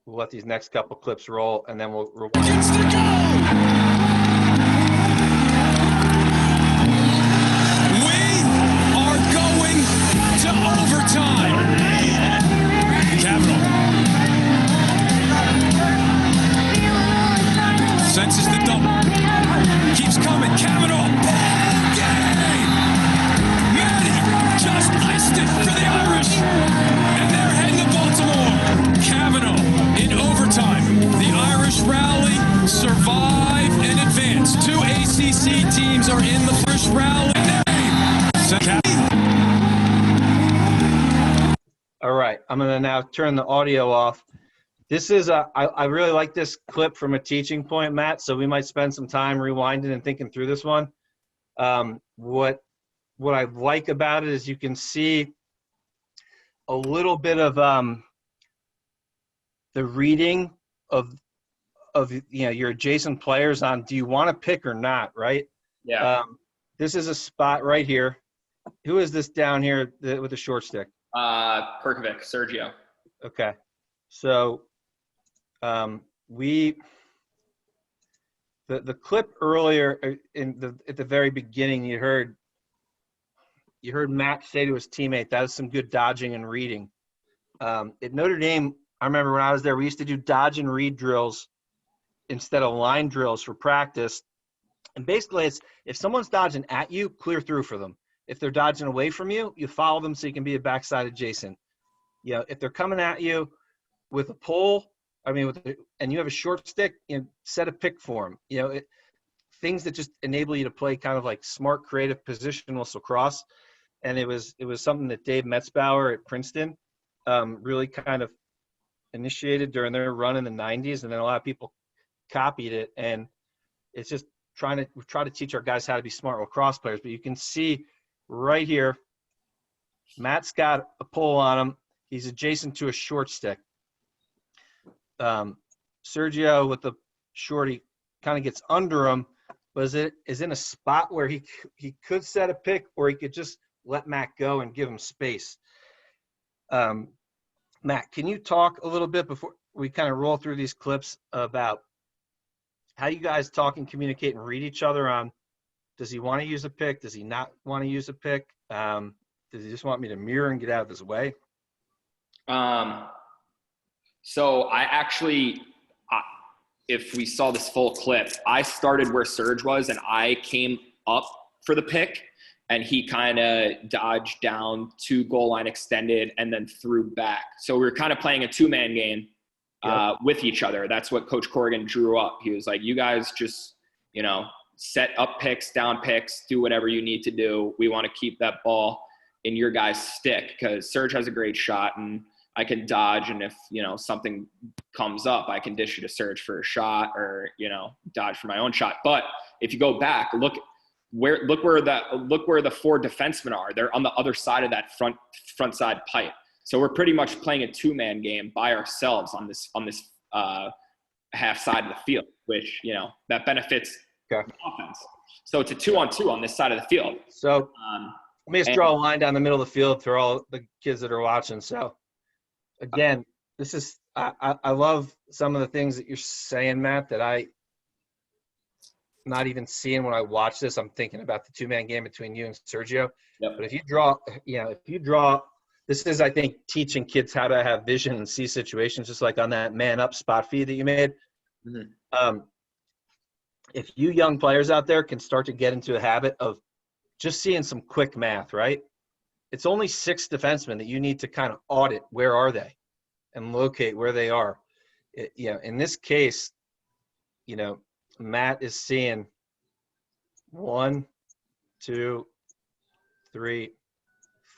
we'll let these next couple clips roll, and then we'll rewind. Gets the goal! We are going to overtime. Kavanagh senses the double. Keeps coming. Kavanagh. Ball game! Matty just iced it for the Irish. And they're heading to Baltimore. Kavanagh in overtime. The Irish rally, survive, and advance. 2 ACC teams are in the first rally. All right, I'm going to now turn the audio off. This is I really like this clip from a teaching point, Matt, so we might spend some time rewinding and thinking through this one. What I like about it is you can see a little bit of the reading of your adjacent players on, do you want to pick or not, right? Yeah. This is a spot right here. Who is this down here with the short stick? Perkovic, Sergio. Okay. So the clip earlier at the very beginning, you heard Matt say to his teammate, that is some good dodging and reading. At Notre Dame, I remember when I was there, we used to do dodge and read drills instead of line drills for practice. And basically, it's if someone's dodging at you, clear through for them. If they're dodging away from you, you follow them so you can be a backside adjacent. If they're coming at you with a pull, and you have a short stick, set a pick for them. things that just enable you to play kind of like smart, creative positionless lacrosse. And it was something that Dave Metzbauer at Princeton really kind of initiated during their run in the 90s, and then a lot of people copied it. And it's just we try to teach our guys how to be smart lacrosse players. But you can see right here, Matt's got a pull on him. He's adjacent to a short stick. Sergio with the shorty kind of gets under him, but is in a spot where he could set a pick, or he could just let Matt go and give him space. Matt, can you talk a little bit before we kind of roll through these clips about how you guys talk and communicate and read each other on, does he want to use a pick? Does he not want to use a pick? Does he just want me to mirror and get out of his way? So I actually, if we saw this full clip, I started where Serge was and I came up for the pick, and he kind of dodged down to goal line extended and then threw back. So we were kind of playing a two-man game with each other. That's what Coach Corrigan drew up. He was like, you guys just, set up picks, down picks, do whatever you need to do. We want to keep that ball in your guys' stick because Serge has a great shot and I can dodge. And if, something comes up, I can dish it to Serge for a shot or, dodge for my own shot. But if you go back, look where the four defensemen are. They're on the other side of that front side pipe. So we're pretty much playing a two-man game by ourselves on this half side of the field, which, that benefits the offense. So it's a 2-on-2 on this side of the field. So let me just draw a line down the middle of the field for all the kids that are watching. So again, this is I love some of the things that you're saying, Matt, that I not even seeing when I watch this. I'm thinking about the two-man game between you and Sergio. Yep. But if you draw, this is, I think, teaching kids how to have vision and see situations, just like on that man up spot feed that you made. Mm-hmm. If you young players out there can start to get into a habit of just seeing some quick math, right? It's only 6 defensemen that you need to kind of audit. Where are they? And locate where they are. In this case, Matt is seeing 1, 2, 3,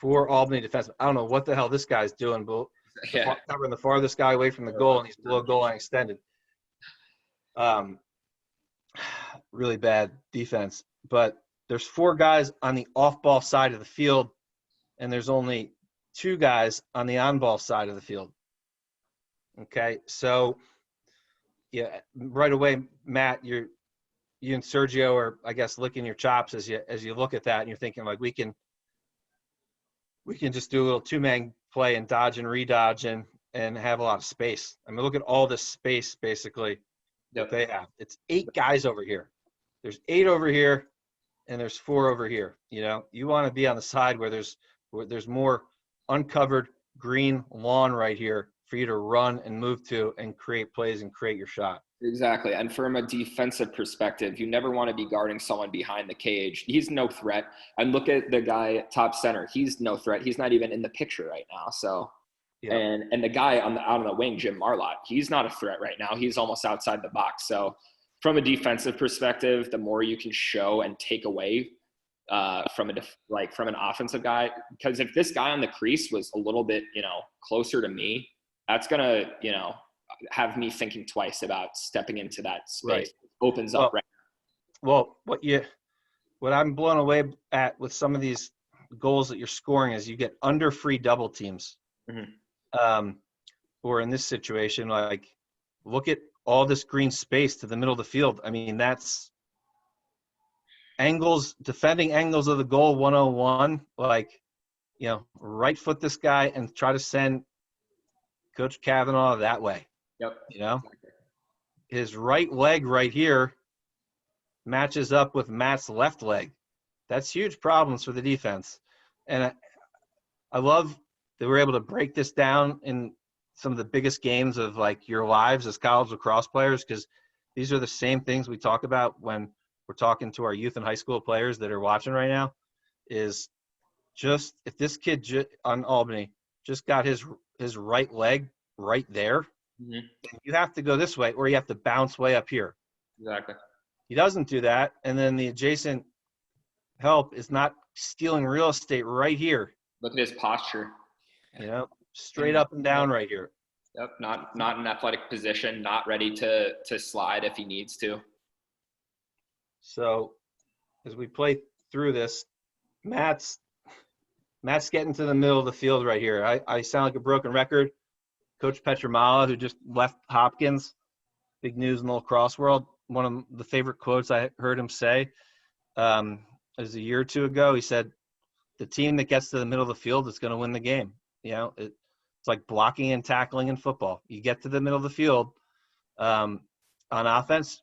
4 Albany defensemen. I don't know what the hell this guy's doing, but covering the farthest guy away from the goal, and he's below goal line extended. Really bad defense. But there's 4 guys on the off-ball side of the field, and there's only 2 guys on the on-ball side of the field. Okay, so right away, Matt, you and Sergio are, I guess, licking your chops as you look at that, and you're thinking like we can just do a little two-man play and dodge and redodge and have a lot of space. I mean, look at all this space basically that they have. It's 8 guys over here. There's 8 over here, and there's 4 over here. You want to be on the side where there's more uncovered green lawn right here for you to run and move to and create plays and create your shot. Exactly. And from a defensive perspective, you never want to be guarding someone behind the cage. He's no threat. And look at the guy at top center. He's no threat. He's not even in the picture right now. So, and the guy out on the wing, Jim Marlott, he's not a threat right now. He's almost outside the box. So from a defensive perspective, the more you can show and take away from an offensive guy, because if this guy on the crease was a little bit, closer to me, that's going to, have me thinking twice about stepping into that space. Right. It opens up right now. Well, what I'm blown away at with some of these goals that you're scoring is you get under free double teams. Mm-hmm. Or in this situation, like, look at all this green space to the middle of the field. I mean, that's defending angles of the goal 101. Like, right foot this guy and try to send Coach Kavanagh that way. Yep. His right leg right here matches up with Matt's left leg. That's huge problems for the defense. And I love that we're able to break this down in some of the biggest games of like your lives as college lacrosse players, because these are the same things we talk about when we're talking to our youth and high school players that are watching right now. Is just if this kid on Albany just got his right leg right there, mm-hmm. you have to go this way or you have to bounce way up here. Exactly. He doesn't do that, and then the adjacent help is not stealing real estate right here. Look at his posture. Straight up and down right here. Yep, not in athletic position, not ready to slide if he needs to. So as we play through this, Matt's getting to the middle of the field right here. I sound like a broken record. Coach Petramala, who just left Hopkins, big news in the lacrosse world, one of the favorite quotes I heard him say was a year or two ago. He said, the team that gets to the middle of the field is going to win the game. It's like blocking and tackling in football. You get to the middle of the field on offense,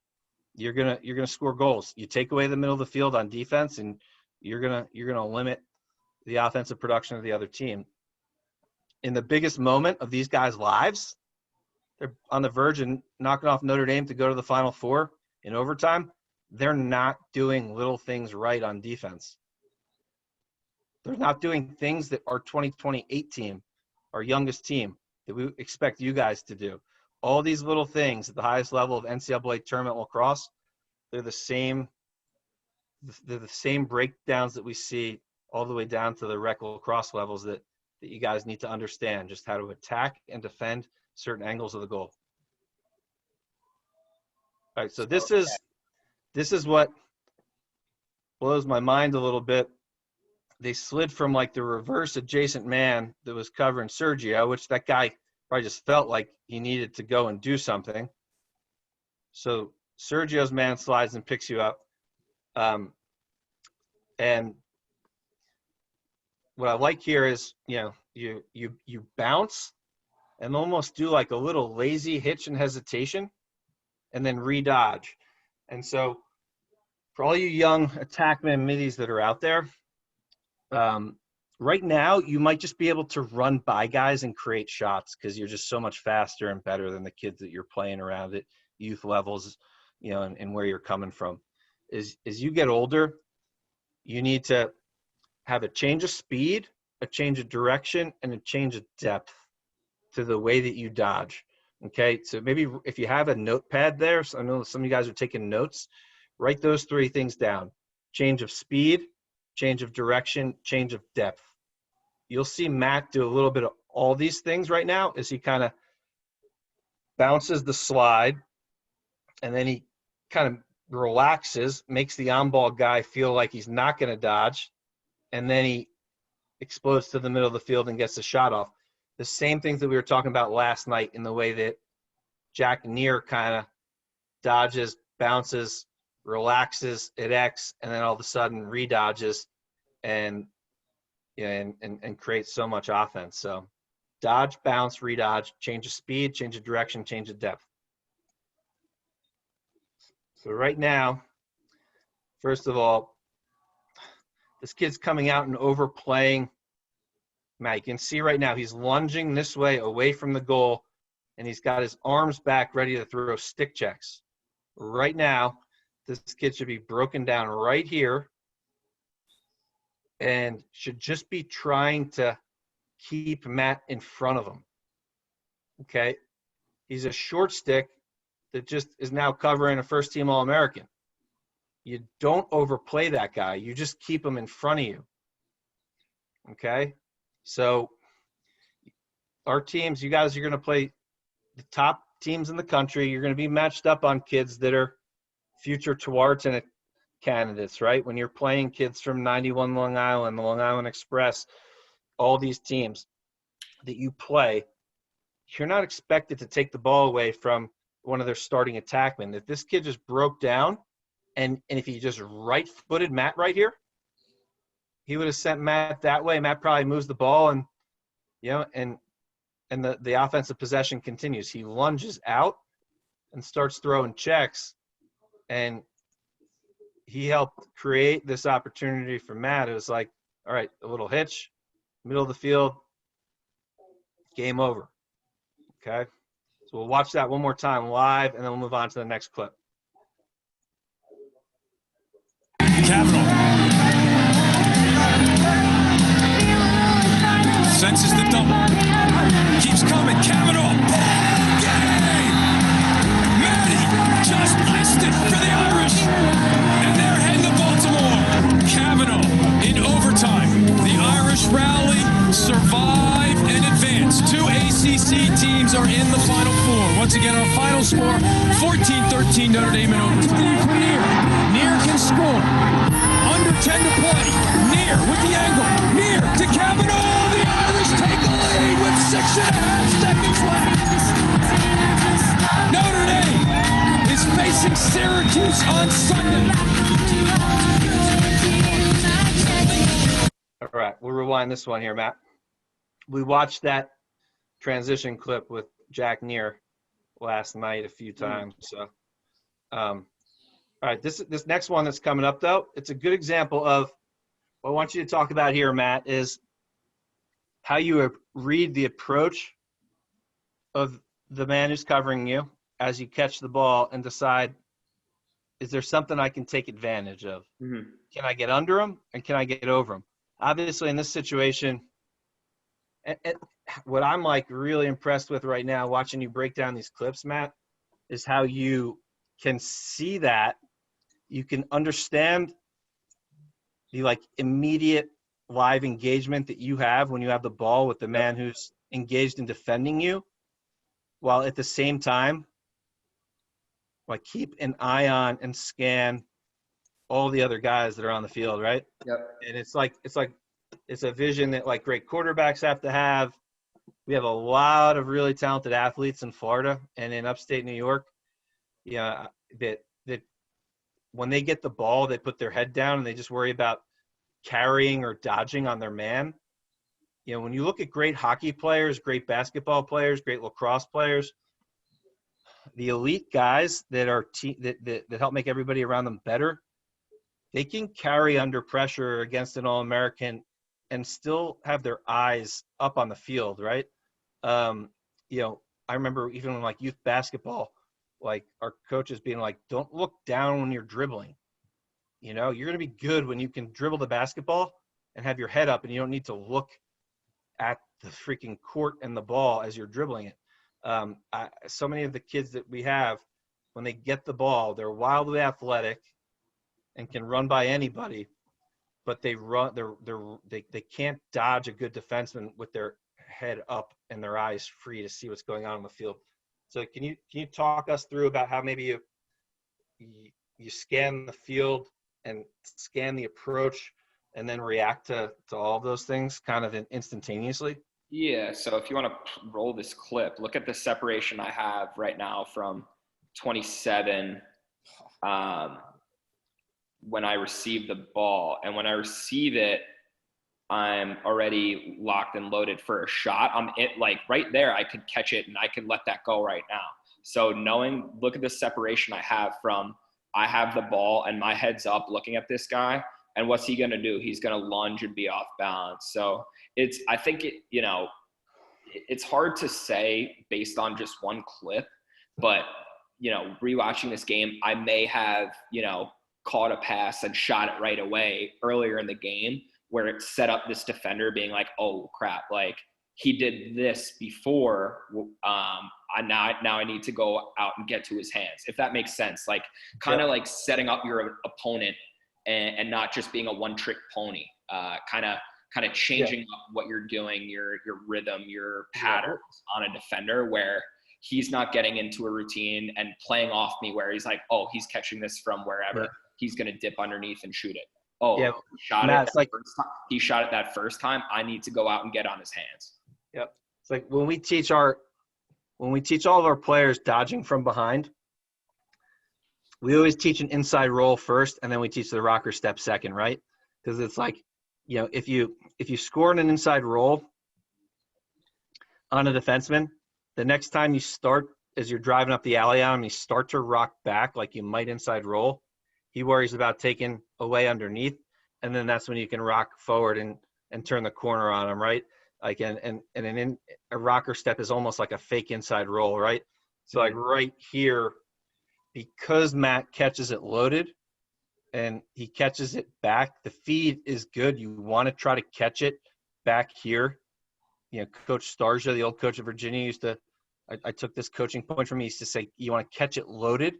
you're gonna score goals. You take away the middle of the field on defense, and you're gonna limit the offensive production of the other team. In the biggest moment of these guys' lives, they're on the verge of knocking off Notre Dame to go to the Final Four in overtime. They're not doing little things right on defense. They're not doing things that our 2028 team, our youngest team, that we expect you guys to do. All these little things at the highest level of NCAA tournament lacrosse, they're the same breakdowns that we see all the way down to the rec lacrosse levels that you guys need to understand just how to attack and defend certain angles of the goal. All right, so this is what blows my mind a little bit. They slid from like the reverse adjacent man that was covering Sergio, which that guy probably just felt like he needed to go and do something. So Sergio's man slides and picks you up. And what I like here is, you bounce and almost do like a little lazy hitch and hesitation and then re-dodge. And so for all you young attackmen middies that are out there, right now you might just be able to run by guys and create shots because you're just so much faster and better than the kids that you're playing around at youth levels, and where you're coming from. As you get older, you need to have a change of speed, a change of direction, and a change of depth to the way that you dodge. Okay, so maybe if you have a notepad there, so I know some of you guys are taking notes, write those three things down. Change of speed, change of direction, change of depth. You'll see Matt do a little bit of all these things right now as he kind of bounces the slide, and then he kind of relaxes, makes the on-ball guy feel like he's not going to dodge, and then he explodes to the middle of the field and gets the shot off. The same things that we were talking about last night in the way that Jack Neer kind of dodges, bounces, relaxes at X, and then all of a sudden redodges and creates so much offense. So dodge, bounce, redodge, change of speed, change of direction, change of depth. So right now, first of all, this kid's coming out and overplaying Matt. You can see right now he's lunging this way away from the goal, and he's got his arms back ready to throw stick checks. Right now, this kid should be broken down right here and should just be trying to keep Matt in front of him. Okay? He's a short stick that just is now covering a first-team All-American. You don't overplay that guy. You just keep him in front of you. Okay? So our teams, you guys are going to play the top teams in the country. You're going to be matched up on kids that are future Tewaaraton candidates, right? When you're playing kids from 91 Long Island, the Long Island Express, all these teams that you play, you're not expected to take the ball away from one of their starting attackmen. If this kid just broke down and if he just right-footed Matt right here, he would have sent Matt that way. Matt probably moves the ball and the offensive possession continues. He lunges out and starts throwing checks, and he helped create this opportunity for Matt. It was like, all right, a little hitch, middle of the field, game over. Okay? So we'll watch that one more time live, and then we'll move on to the next clip. Kavanagh senses the double. Keeps coming. Kavanagh. Ball game! Matty just iced it for the Irish. Aggies are in the Final Four. Once again, our final score, 14-13 Notre Dame in overtime. Near can score. Under 10 to play. Near with the angle. Near to Kavanagh. The Irish take the lead with 6.5 seconds left. Notre Dame is facing Syracuse on Sunday. All right, we'll rewind this one here, Matt. We watched that transition clip with Jack Neer last night a few times. So, all right, this next one that's coming up, though, it's a good example of what I want you to talk about here, Matt, is how you read the approach of the man who's covering you as you catch the ball and decide, is there something I can take advantage of? Mm-hmm. Can I get under him and can I get over him? Obviously, in this situation, and what I'm like really impressed with right now, watching you break down these clips, Matt, is how you can see that. You can understand the like immediate live engagement that you have when you have the ball with the man who's engaged in defending you, while at the same time, like keep an eye on and scan all the other guys that are on the field, right? Yep. And it's a vision that like great quarterbacks have to have. We have a lot of really talented athletes in Florida and in upstate New York. Yeah, that when they get the ball, they put their head down and they just worry about carrying or dodging on their man. You know, when you look at great hockey players, great basketball players, great lacrosse players, the elite guys that are that help make everybody around them better, they can carry under pressure against an All-American and still have their eyes up on the field, right? You know, I remember even in like youth basketball, like our coaches being like, don't look down when you're dribbling. You know, you're going to be good when you can dribble the basketball and have your head up and you don't need to look at the freaking court and the ball as you're dribbling it. So many of the kids that we have, when they get the ball, they're wildly athletic and can run by anybody, but they can't dodge a good defenseman with their head up and their eyes free to see what's going on the field. So can you talk us through about how maybe you scan the field and scan the approach and then react to all of those things kind of instantaneously? Yeah, so if you want to roll this clip, look at the separation I have right now from 27 when I receive the ball. And when I receive it, I'm already locked and loaded for a shot. Like right there, I could catch it and I could let that go right now. So look at the separation I have from I have the ball and my head's up looking at this guy. And what's he going to do? He's going to lunge and be off balance. So I think it's hard to say based on just one clip, but, rewatching this game, I may have, caught a pass and shot it right away earlier in the game where it set up this defender being like, oh crap, like he did this before. Now I need to go out and get to his hands, if that makes sense. Like kind of like setting up your opponent and not just being a one-trick pony, kind of changing up what you're doing, your rhythm, your patterns on a defender where he's not getting into a routine and playing off me where he's like, oh, he's catching this from wherever. Yeah. He's going to dip underneath and shoot it. Oh, yeah. He shot it that first time. I need to go out and get on his hands. Yep. It's like when we teach all of our players dodging from behind, we always teach an inside roll first, and then we teach the rocker step second, right? Because it's like, if you score in an inside roll on a defenseman, the next time you start, as you're driving up the alley on him, you start to rock back like you might inside roll. He worries about taking away underneath, and then that's when you can rock forward and turn the corner on him, right? Like a rocker step is almost like a fake inside roll, right? So like right here, because Matt catches it loaded and he catches it back, the feed is good. You want to try to catch it back here. Coach Starja, the old coach of Virginia, I took this coaching point from me. He used to say, you want to catch it loaded,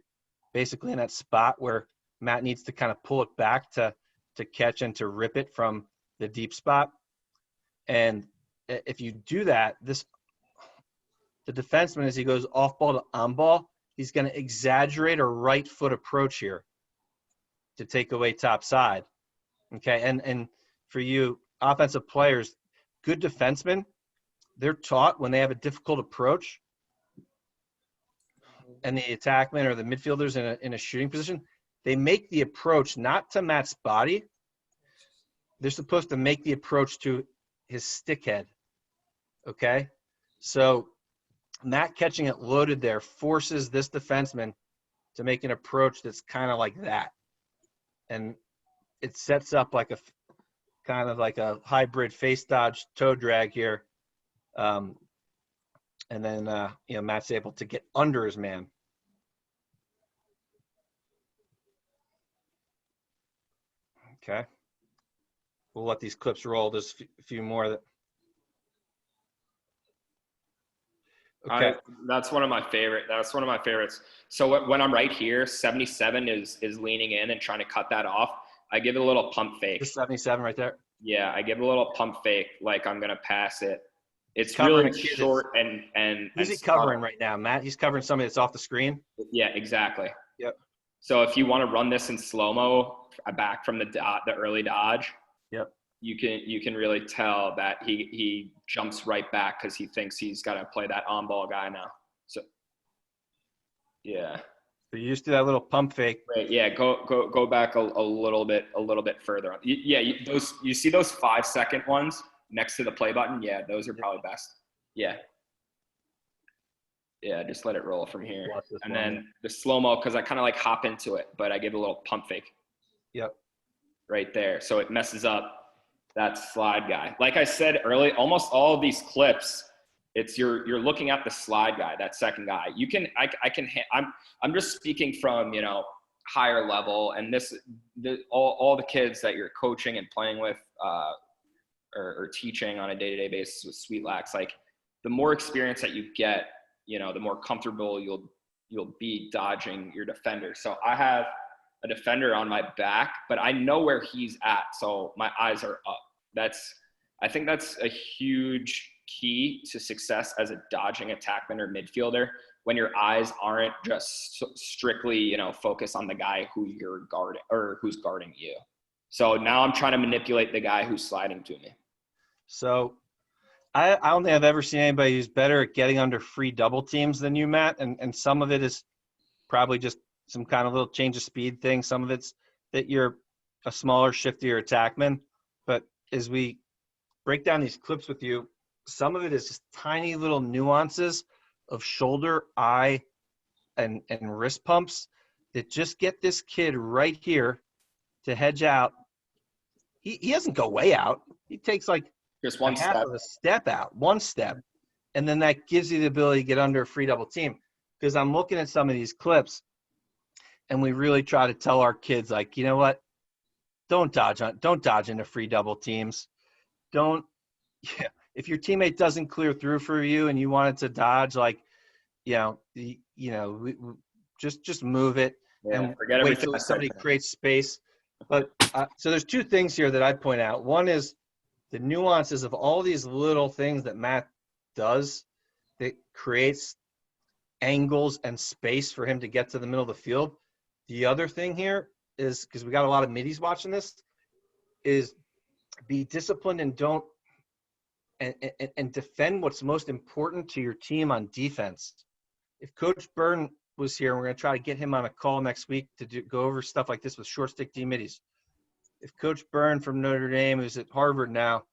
basically in that spot where Matt needs to kind of pull it back to catch and to rip it from the deep spot. And if you do that, the defenseman, as he goes off ball to on ball, he's going to exaggerate a right foot approach here to take away top side. Okay, and for you offensive players, good defensemen, they're taught when they have a difficult approach and the attackman or the midfielders in a shooting position, they make the approach not to Matt's body. They're supposed to make the approach to his stick head. Okay? So Matt catching it loaded there forces this defenseman to make an approach that's kind of like that. And it sets up like a kind of like a hybrid face dodge toe drag here. And then, Matt's able to get under his man. Okay. We'll let these clips roll. There's a few more that. Okay. That's one of my favorites. So when I'm right here, 77 is leaning in and trying to cut that off. I give it a little pump fake. The 77 right there. Yeah, I give it a little pump fake, like I'm gonna pass it. It's covering really short and. Who's he covering right now, Matt? He's covering somebody that's off the screen. Yeah, exactly. Yep. So if you want to run this in slow-mo back from the early dodge, yep, you can really tell that he jumps right back because he thinks he's got to play that on-ball guy now. So yeah. So you just do that little pump fake. Right. Yeah. Go back a little bit further. You see those 5-second ones next to the play button? Yeah, those are probably best. Yeah. Yeah, just let it roll from here. And then the slow-mo, because I kind of like hop into it, but I give it a little pump fake. Yep. Right there. So it messes up that slide guy. Like I said earlier, almost all of these clips, it's you're looking at the slide guy, that second guy. I'm just speaking from, higher level, and all the kids that you're coaching and playing with or teaching on a day-to-day basis with Sweet Lax, like the more experience that you get, the more comfortable you'll be dodging your defender. So I have a defender on my back, but I know where he's at, so my eyes are up. I think that's a huge key to success as a dodging attackman or midfielder, when your eyes aren't just strictly, focused on the guy who you're guarding or who's guarding you. So now I'm trying to manipulate the guy who's sliding to me. So I don't think I've ever seen anybody who's better at getting under free double teams than you, Matt. And some of it is probably just some kind of little change of speed thing. Some of it's that you're a smaller, shiftier attackman. But as we break down these clips with you, some of it is just tiny little nuances of shoulder, eye, and wrist pumps that just get this kid right here to hedge out. He doesn't go way out. He takes like just one half of a step out, one step. And then that gives you the ability to get under a free double team. Because I'm looking at some of these clips, and we really try to tell our kids, like, you know what? Don't dodge into free double teams. If your teammate doesn't clear through for you and you wanted to dodge, like, just move it and wait till somebody creates space. But so there's two things here that I'd point out. One is the nuances of all these little things that Matt does that creates angles and space for him to get to the middle of the field. The other thing here is, because we got a lot of middies watching this, is be disciplined and don't and defend what's most important to your team on defense. If Coach Byrne was here, and we're going to try to get him on a call next week to go over stuff like this with short stick D middies. If Coach Byrne from Notre Dame, who's at Harvard now,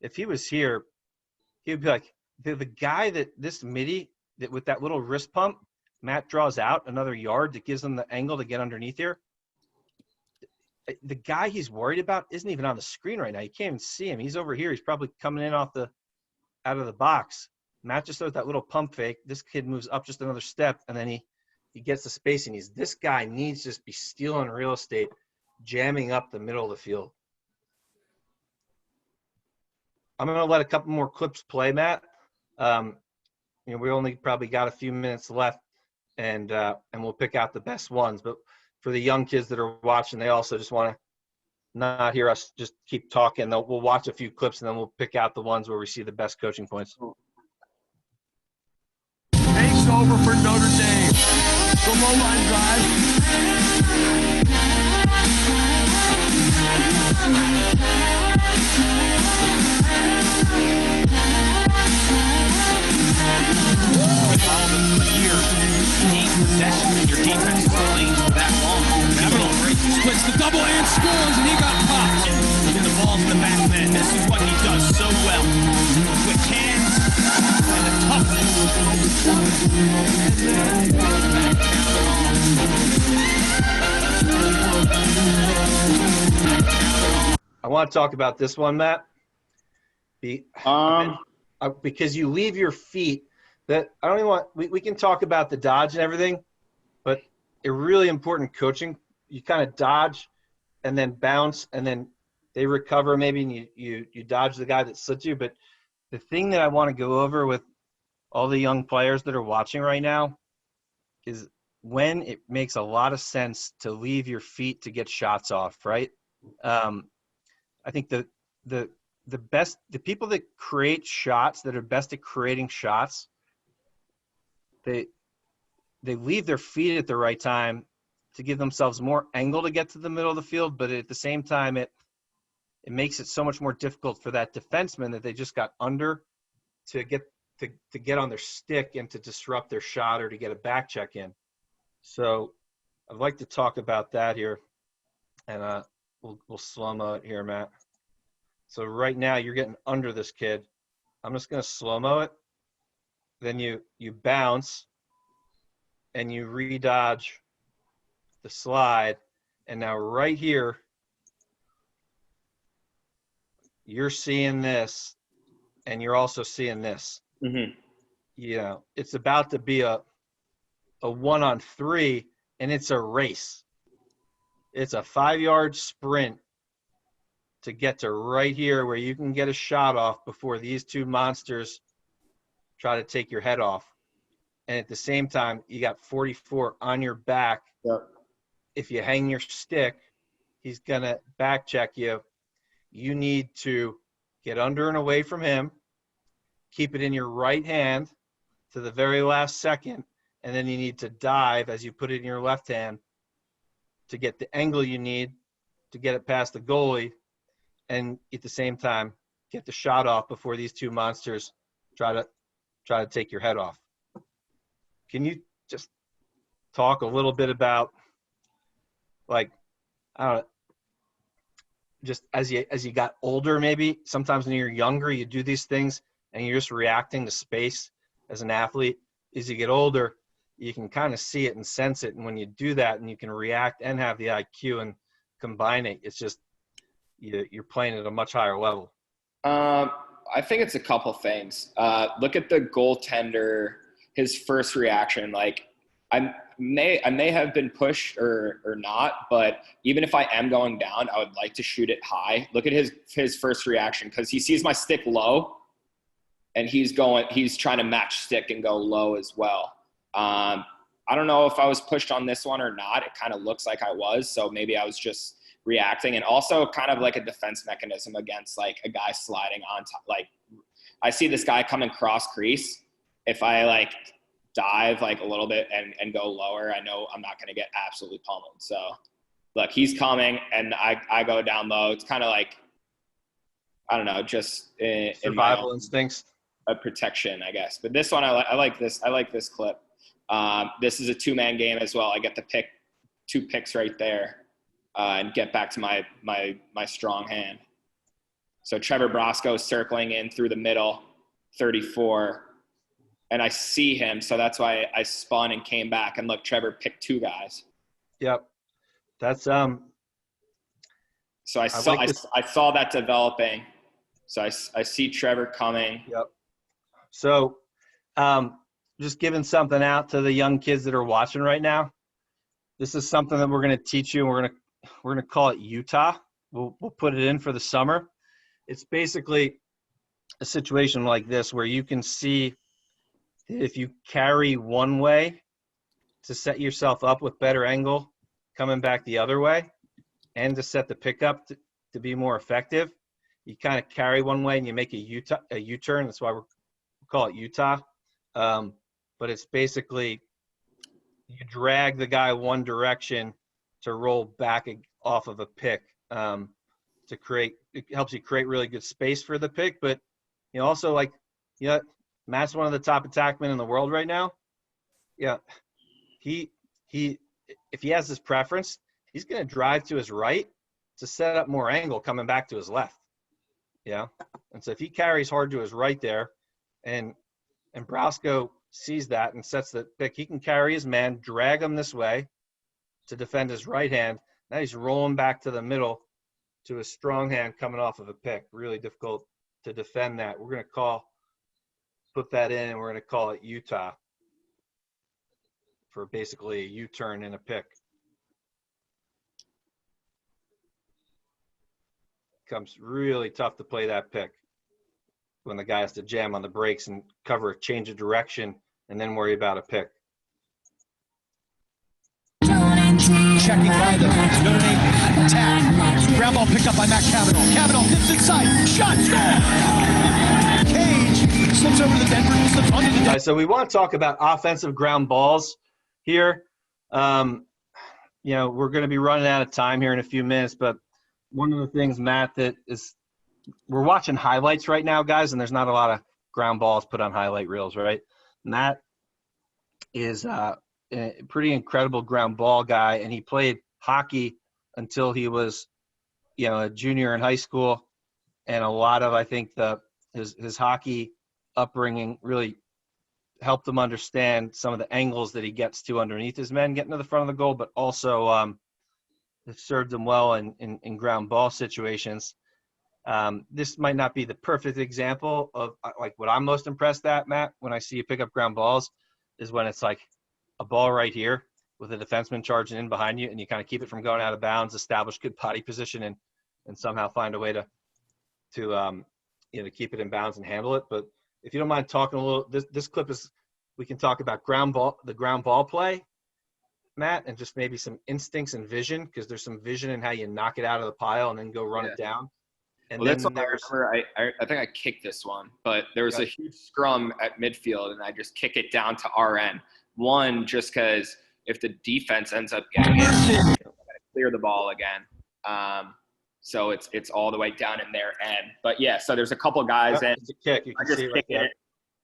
if he was here, he'd be like, the guy that this midi, that with that little wrist pump, Matt draws out another yard that gives them the angle to get underneath here. The guy he's worried about isn't even on the screen right now. You can't even see him. He's over here. He's probably coming in out of the box. Matt just throws that little pump fake. This kid moves up just another step, and then he gets the spacing. This guy needs to just be stealing real estate, jamming up the middle of the field. I'm going to let a couple more clips play, Matt. We only probably got a few minutes left, and we'll pick out the best ones. But for the young kids that are watching, they also just want to not hear us just keep talking. We'll watch a few clips, and then we'll pick out the ones where we see the best coaching points. Go low line drive. With all the year, 8 possessions, your defense is playing that long. Kavanagh Splits the double and scores, and he got popped. in the balls in the back of the net. This is what he does so well. Quick hands and the toughness. I want to talk about this one, Matt. Because you leave your feet. That I don't even want. We can talk about the dodge and everything, but a really important coaching. You kind of dodge, and then bounce, and then they recover maybe, and you dodge the guy that slipped you. But the thing that I want to go over with all the young players that are watching right now is when it makes a lot of sense to leave your feet to get shots off. Right. I think the people that create shots, that are best at creating shots, they leave their feet at the right time to give themselves more angle to get to the middle of the field, but at the same time it makes it so much more difficult for that defenseman that they just got under to get on their stick and to disrupt their shot or to get a back check in. So I'd like to talk about that here, and we'll slow-mo it here, Matt. So right now you're getting under this kid. I'm just going to slow-mo it. Then you bounce and you re-dodge the slide. And now right here, you're seeing this and you're also seeing this. Mm-hmm. You know, it's about to be a 1-on-3, and it's a race. It's a 5-yard sprint to get to right here where you can get a shot off before these two monsters try to take your head off. And at the same time, you got 44 on your back. Yep. If you hang your stick, he's going to back check you. You need to get under and away from him, keep it in your right hand to the very last second, and then you need to dive as you put it in your left hand to get the angle you need to get it past the goalie, and at the same time get the shot off before these two monsters try to take your head off. Can you just talk a little bit about, like, I don't know, just as you got older, maybe sometimes when you're younger you do these things and you're just reacting to space as an athlete. As you get older, you can kind of see it and sense it, and when you do that and you can react and have the IQ and combine it, it's just you're playing at a much higher level. I think it's a couple things. Look at the goaltender, his first reaction. Like, I may have been pushed or not, but even if I am going down, I would like to shoot it high. Look at his first reaction, because he sees my stick low, and he's trying to match stick and go low as well. I don't know if I was pushed on this one or not. It kind of looks like I was, so maybe I was just reacting, and also kind of like a defense mechanism against like a guy sliding on top. Like, I see this guy coming cross crease. If I like dive like a little bit and go lower, I know I'm not going to get absolutely pummeled. So look, he's coming and I go down low. It's kind of like, I don't know, just survival instincts, a protection, I guess. But this one, I like this. I like this clip. This is a 2-man game as well. I get to pick 2 picks right there. And get back to my strong hand. So Trevor Brosco circling in through the middle, 34, and I see him, so that's why I spun and came back. And look, Trevor picked 2 guys. Yep, that's So I saw that developing. So I see Trevor coming. Yep. So, just giving something out to the young kids that are watching right now. This is something that we're going to teach you, and we're going to call it Utah. We'll put it in for the summer. It's basically a situation like this where you can see if you carry one way to set yourself up with better angle, coming back the other way, and to set the pickup to be more effective. You kind of carry one way and you make a U-turn. That's why we call it Utah. But it's basically you drag the guy one direction to roll back off of a pick to create. It helps you create really good space for the pick, but also Matt's one of the top attackmen in the world right now. Yeah, he if he has this preference, he's going to drive to his right to set up more angle coming back to his left. Yeah, and so if he carries hard to his right there, and Brasco sees that and sets the pick, he can carry his man, drag him this way to defend his right hand. Now he's rolling back to the middle to a strong hand coming off of a pick. Really difficult to defend that. We're going to put that in, and we're going to call it Utah for basically a U-turn in a pick. Becomes really tough to play that pick when the guy has to jam on the brakes and cover a change of direction and then worry about a pick. Checking by the Notre Dame attack. Ground ball picked up by Matt Kavanagh. Kavanagh dips inside. Shot, score! Cage slips over to the Denver. Slips under the Denver. All right, so we want to talk about offensive ground balls here. We're going to be running out of time here in a few minutes, but one of the things, Matt, we're watching highlights right now, guys, and there's not a lot of ground balls put on highlight reels, right? Matt is a pretty incredible ground ball guy, and he played hockey until he was, a junior in high school, and a lot of, I think, his hockey upbringing really helped him understand some of the angles that he gets to underneath his men getting to the front of the goal, but also it served him well in ground ball situations. This might not be the perfect example of like what I'm most impressed at, Matt, when I see you pick up ground balls, is when it's like a ball right here with a defenseman charging in behind you, and you kind of keep it from going out of bounds, establish good body position, and somehow find a way to keep it in bounds and handle it. But if you don't mind talking a little, this clip we can talk about the ground ball play, Matt, and just maybe some instincts and vision, because there's some vision in how you knock it out of the pile and then go run it down. And well, that's what I remember. I think I kicked this one, but there was a huge scrum at midfield, and I just kick it down to RN. One, just because if the defense ends up getting it, I gotta clear the ball again. So it's all the way down in their end. But yeah, so there's a couple guys, and it's a kick. You can see it right there.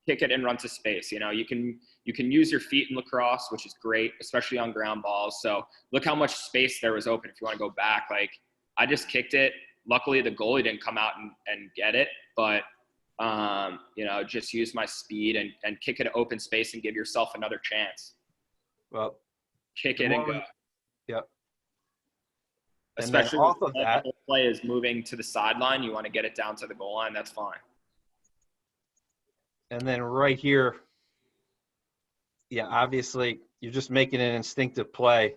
Kick it and run to space. You can use your feet in lacrosse, which is great, especially on ground balls. So look how much space there was open. If you want to go back, like I just kicked it. Luckily, the goalie didn't come out and get it, but just use my speed and kick it to open space and give yourself another chance. Well, kick it and go. Yep. Especially off of that, the play is moving to the sideline. You want to get it down to the goal line. That's fine. And then right here, obviously you're just making an instinctive play.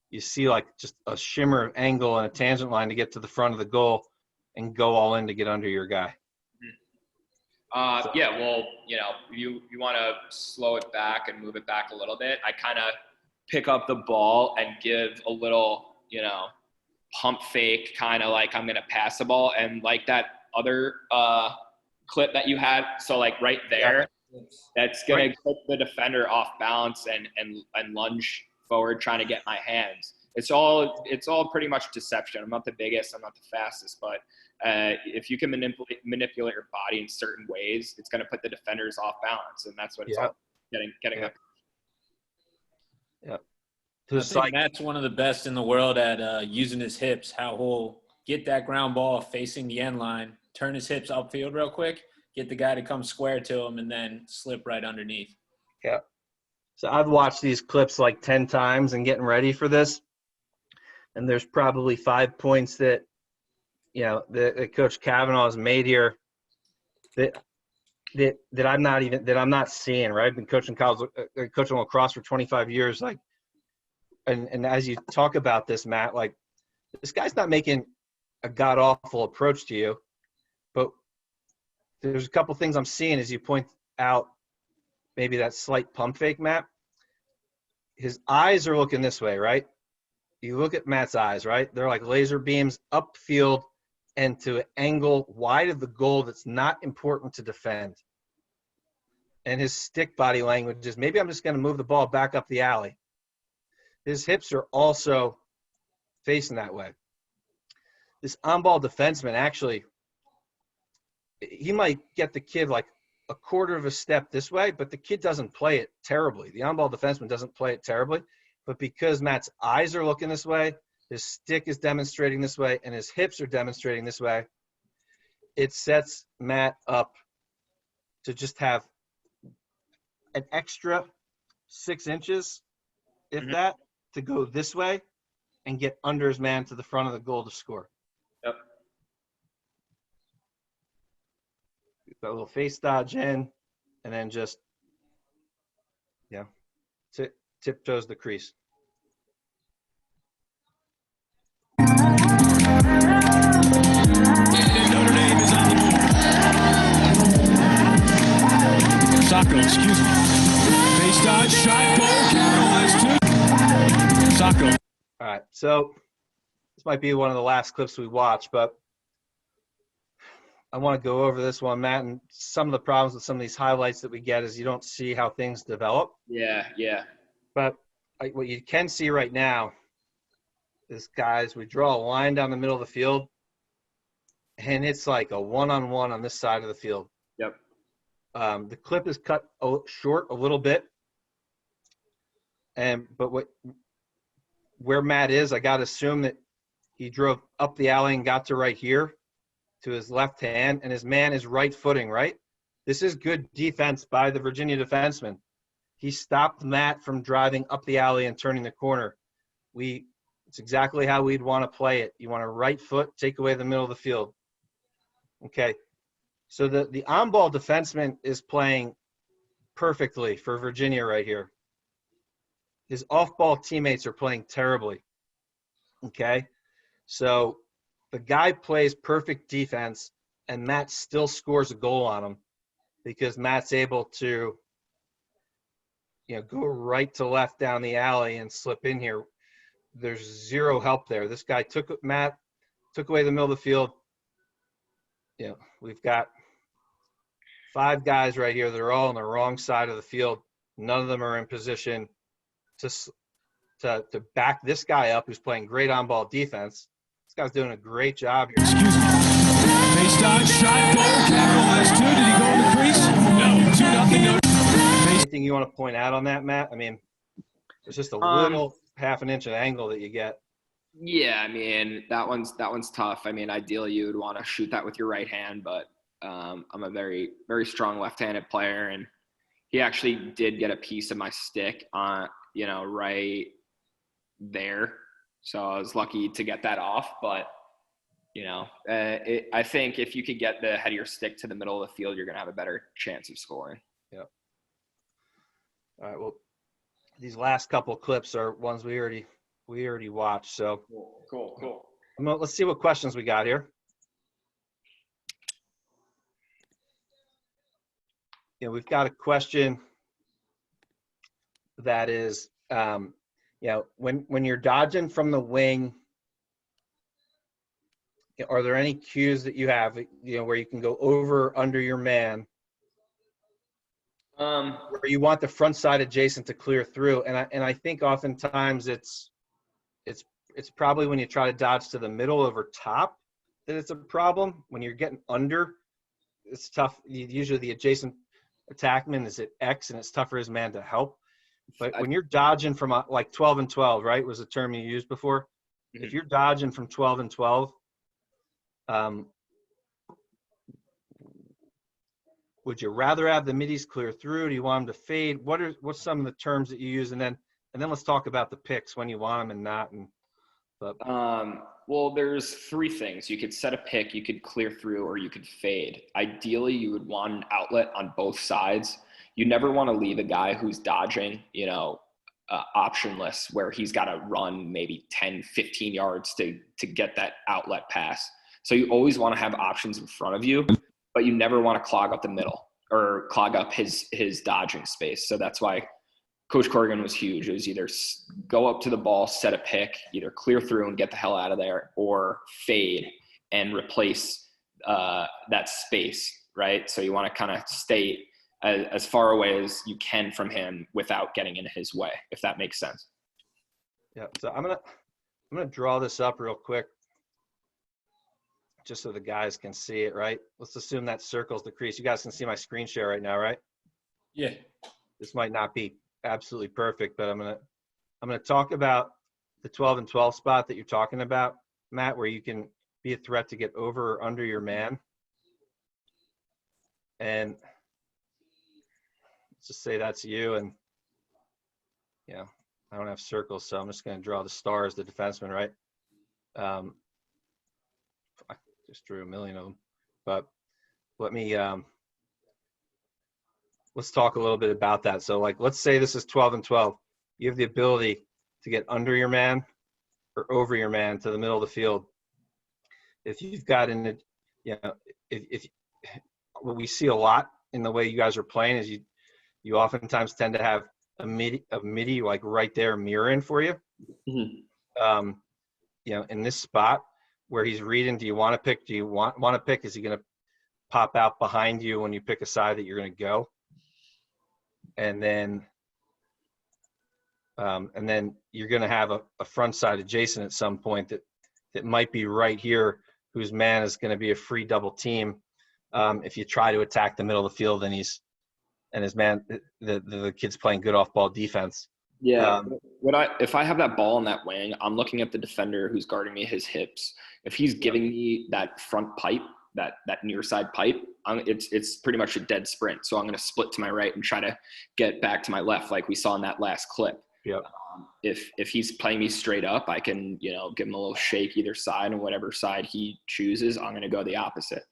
You see like just a shimmer of angle and a tangent line to get to the front of the goal and go all in to get under your guy. You want to slow it back and move it back a little bit. I kind of pick up the ball and give a little, pump fake, kind of like I'm going to pass the ball, and like that other clip that you had. So like right there, that's going to put the defender off balance and lunge forward trying to get my hands. It's all pretty much deception. I'm not the biggest, I'm not the fastest, but if you can manipulate your body in certain ways, it's going to put the defenders off balance, and that's what it's all getting up. Yeah. I think Matt's one of the best in the world at using his hips, how he'll get that ground ball facing the end line, turn his hips upfield real quick, get the guy to come square to him, and then slip right underneath. Yeah. So I've watched these clips like 10 times and getting ready for this, and there's probably 5 points that, that Coach Kavanagh has made here that I'm not seeing, right? I've been coaching lacrosse for 25 years, like, and as you talk about this, Matt, like, this guy's not making a god-awful approach to you, but there's a couple things I'm seeing as you point out maybe that slight pump fake, Matt. His eyes are looking this way, right? You look at Matt's eyes, right? They're like laser beams upfield and to an angle wide of the goal that's not important to defend. And his stick body language is, maybe I'm just going to move the ball back up the alley. his hips are also facing that way. This on-ball defenseman, actually, he might get the kid like a quarter of a step this way, but the kid doesn't play it terribly. The on-ball defenseman doesn't play it terribly, but because Matt's eyes are looking this way, his stick is demonstrating this way, and his hips are demonstrating this way, it sets Matt up to just have an extra 6 inches, if that, to go this way and get under his man to the front of the goal to score. Yep. Got a little face dodge in, and then just, tiptoes the crease. Notre Dame is on the move. Sacco, excuse me. Face dodge, shot, goal, capitalized two. Sacco. All right, so this might be one of the last clips we watch, but I want to go over this one, Matt, and some of the problems with some of these highlights that we get is you don't see how things develop. Yeah. But what you can see right now is, guys, we draw a line down the middle of the field, and it's like a one-on-one on this side of the field. Yep. The clip is cut short a little bit, but where Matt is, I got to assume that he drove up the alley and got to right here to his left hand, and his man is right footing, right? This is good defense by the Virginia defenseman. He stopped Matt from driving up the alley and turning the corner. It's exactly how we'd want to play it. You want to right foot, take away the middle of the field. Okay, so the on-ball defenseman is playing perfectly for Virginia right here. His off-ball teammates are playing terribly. Okay, so the guy plays perfect defense, and Matt still scores a goal on him because Matt's able to, go right to left down the alley and slip in here. There's zero help there. This guy took away the middle of the field. We've got 5 guys right here that are all on the wrong side of the field. None of them are in position to back this guy up who's playing great on-ball defense. This guy's doing a great job here. Excuse me. Face dodge, shot, goal, capitalized two. Did he go in the crease? No. 2-0. Anything you want to point out on that, Matt? I mean, it's just a little half an inch of angle that you get. Yeah, I mean, that one's tough. I mean, ideally you would want to shoot that with your right hand, but I'm a very, very strong left-handed player, and he actually did get a piece of my stick on, right there. So I was lucky to get that off, but I think if you could get the head of your stick to the middle of the field, you're going to have a better chance of scoring. Yep. All right. Well, these last couple of clips are ones we already watched. So cool. Let's see what questions we got here. We've got a question that is, when you're dodging from the wing, are there any cues that you have, where you can go over or under your man, where you want the front side adjacent to clear through? And I think oftentimes it's probably when you try to dodge to the middle over top that it's a problem. When you're getting under, it's tough. Usually the adjacent attackman is at X, and it's tough for his man to help. But when you're dodging from like 12 and 12, right, was the term you used before? Mm-hmm. If you're dodging from 12 and 12, would you rather have the middies clear through? Do you want them to fade? What's some of the terms that you use? And then let's talk about the picks, when you want them and not. Well, there's 3 things. You could set a pick, you could clear through, or you could fade. Ideally, you would want an outlet on both sides. You never want to leave a guy who's dodging, optionless, where he's got to run maybe 10, 15 yards to get that outlet pass. So you always want to have options in front of you, but you never want to clog up the middle or clog up his dodging space. So that's why Coach Corrigan was huge. It was either go up to the ball, set a pick, either clear through and get the hell out of there, or fade and replace that space, right? So you want to kind of stay as far away as you can from him without getting in his way, if that makes sense. Yeah. So I'm gonna draw this up real quick, just so the guys can see it. Right. Let's assume that circles the crease. You guys can see my screen share right now, right? Yeah. This might not be absolutely perfect, but I'm gonna talk about the 12 and 12 spot that you're talking about, Matt, where you can be a threat to get over or under your man. And let's just say that's you. And yeah, I don't have circles, so I'm just going to draw the stars, the defenseman, right? I just drew a million of them. But let me let's talk a little bit about that. So, like, let's say this is 12 and 12. You have the ability to get under your man or over your man to the middle of the field. If you've got if what we see a lot in the way you guys are playing is you oftentimes tend to have a midi like right there mirroring for you. Mm-hmm. In this spot where he's reading, do you want to pick? Do you want to pick? Is he going to pop out behind you when you pick a side that you're going to go? And then you're going to have a front side adjacent at some point that might be right here, whose man is going to be a free double team. If you try to attack the middle of the field and his man, the kid's playing good off ball defense. Yeah. If I have that ball on that wing, I'm looking at the defender who's guarding me, his hips. If he's giving me that front pipe, that near side pipe, it's pretty much a dead sprint. So I'm going to split to my right and try to get back to my left, like we saw in that last clip. Yep. If he's playing me straight up, I can, give him a little shake either side, and whatever side he chooses, I'm going to go the opposite.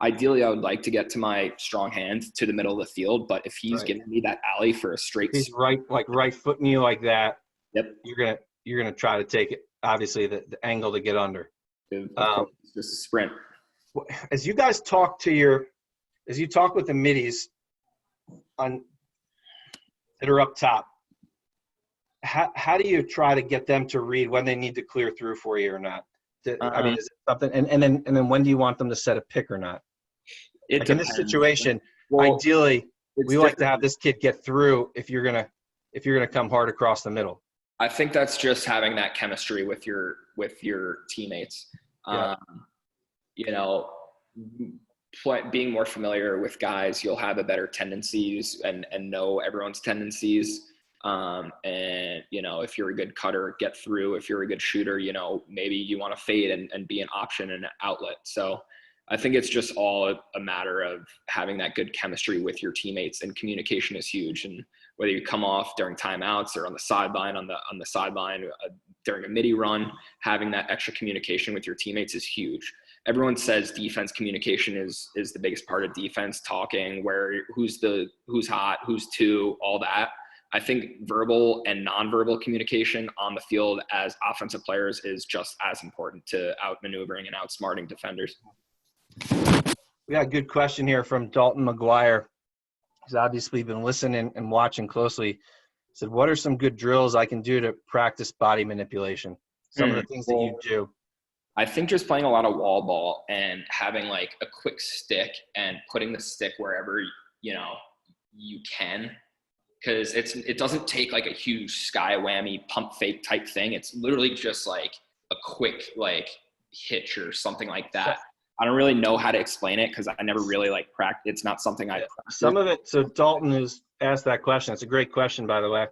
Ideally, I would like to get to my strong hand to the middle of the field, but if he's giving me that alley for a straight, he's right footing you like that. Yep. You're gonna try to take it. Obviously, the angle to get under. It's just a sprint. As you guys talk with the middies that are up top, how do you try to get them to read when they need to clear through for you or not? Is it something? And then when do you want them to set a pick or not? Like in this situation, ideally, we like to have this kid get through if you're gonna come hard across the middle. I think that's just having that chemistry with your teammates. Yeah. Being more familiar with guys, you'll have a better tendencies and know everyone's tendencies. And if you're a good cutter, get through. If you're a good shooter, maybe you want to fade and be an option and an outlet. So I think it's just all a matter of having that good chemistry with your teammates, and communication is huge. And whether you come off during timeouts or on the sideline, during a midi run, having that extra communication with your teammates is huge. Everyone says defense communication is the biggest part of defense, talking who's hot, who's two, all that. I think verbal and nonverbal communication on the field as offensive players is just as important to outmaneuvering and outsmarting defenders. We got a good question here from Dalton McGuire. He's obviously been listening and watching closely. He said, what are some good drills I can do to practice body manipulation? Some of the things that you do. I think just playing a lot of wall ball and having like a quick stick and putting the stick wherever, you can. Because it doesn't take like a huge sky whammy pump fake type thing. It's literally just like a quick like hitch or something like that. I don't really know how to explain it because I never really like practice. It's not something I practice. Some of it. So Dalton has asked that question. It's a great question, by the way.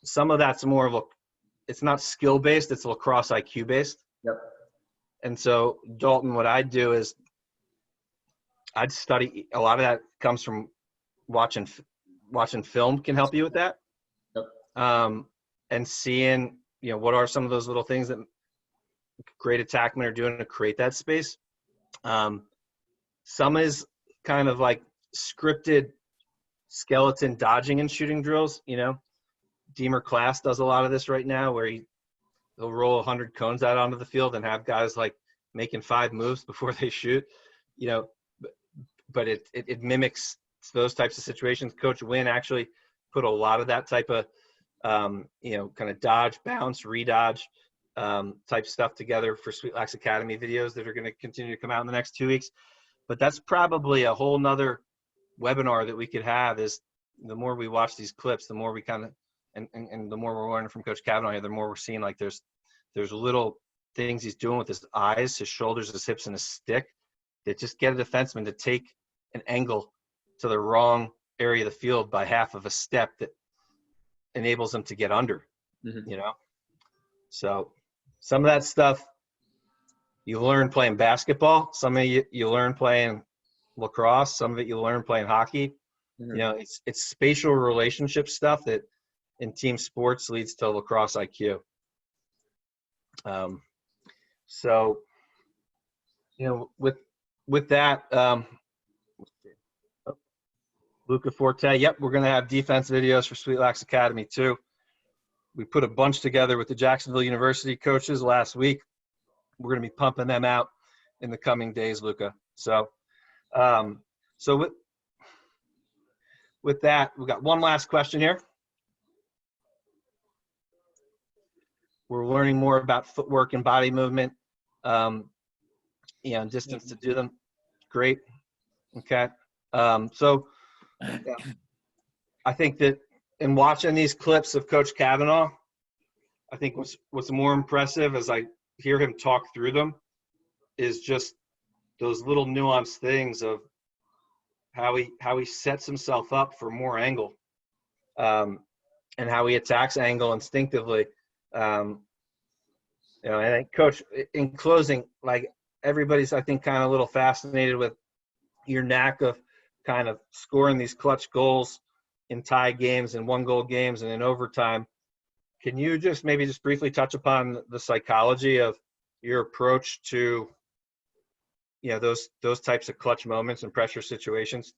Some of that's more of it's not skill based. It's lacrosse IQ based. Yep. And so Dalton, what I'd do is I'd study. A lot of that comes from watching film can help you with that. Yep. And seeing, what are some of those little things that great attackmen are doing to create that space. Some is kind of like scripted skeleton dodging and shooting drills. Deemer Class does a lot of this right now where they'll roll 100 cones out onto the field and have guys like making 5 moves before they shoot, but it mimics those types of situations. Coach Wynne actually put a lot of that type of, kind of dodge, bounce, redodge type stuff together for Sweet Lax Academy videos that are going to continue to come out in the next 2 weeks. But that's probably a whole nother webinar that we could have. Is the more we watch these clips, the more we kind of, and the more we're learning from Coach Kavanagh here, the more we're seeing like there's little things he's doing with his eyes, his shoulders, his hips, and his stick that just get a defenseman to take an angle to the wrong area of the field by half of a step that enables them to get under, you know? So some of that stuff you learn playing basketball. Some of you learn playing lacrosse. Some of it you learn playing hockey. You know, it's spatial relationship stuff that in team sports leads to lacrosse IQ. So, you know, with that, Luca Forte, yep, we're going to have defense videos for Sweet Lax Academy too. We put a bunch together with the Jacksonville University coaches last week. We're going to be pumping them out in the coming days, Luca. So, with that, we've got one last question here. We're learning more about footwork and body movement, and distance to do them. Great. Okay. So I think that in watching these clips of Coach Kavanagh, I think what's more impressive as I hear him talk through them is just those little nuanced things of how he sets himself up for more angle, and how he attacks angle instinctively. And I think, Coach, in closing, like everybody's, I think, kind of a little fascinated with your knack of kind of scoring these clutch goals in tie games and 1-goal games and in overtime. Can you just maybe just briefly touch upon the psychology of your approach to, those types of clutch moments and pressure situations?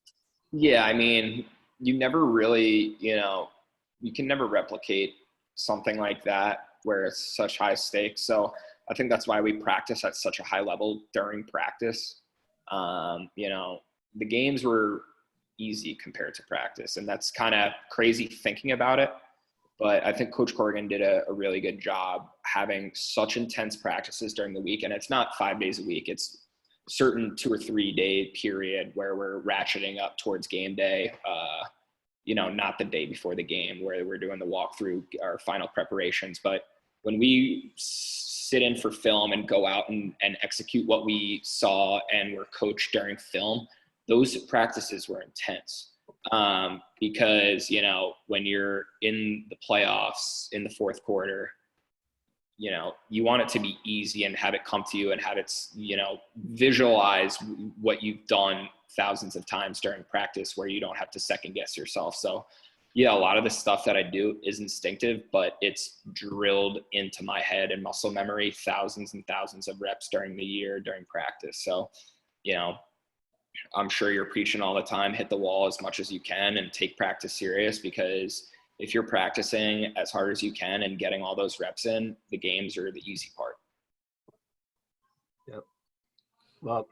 Yeah, I mean, you never really, you can never replicate something like that where it's such high stakes. So I think that's why we practice at such a high level during practice. The games were easy compared to practice, and that's kind of crazy thinking about it. But I think Coach Corrigan did a really good job having such intense practices during the week. And it's not 5 days a week. It's a certain 2 or 3 day period where we're ratcheting up towards game day, not the day before the game where we're doing the walkthrough, our final preparations. But when we sit in for film and go out and execute what we saw and were coached during film, those practices were intense. Because, when you're in the playoffs in the fourth quarter, you want it to be easy and have it come to you and have it, visualize what you've done thousands of times during practice where you don't have to second guess yourself. So yeah, a lot of the stuff that I do is instinctive, but it's drilled into my head and muscle memory, thousands and thousands of reps during the year, during practice. So, I'm sure you're preaching all the time, hit the wall as much as you can and take practice serious, because if you're practicing as hard as you can and getting all those reps in, the games are the easy part. Yep. Well,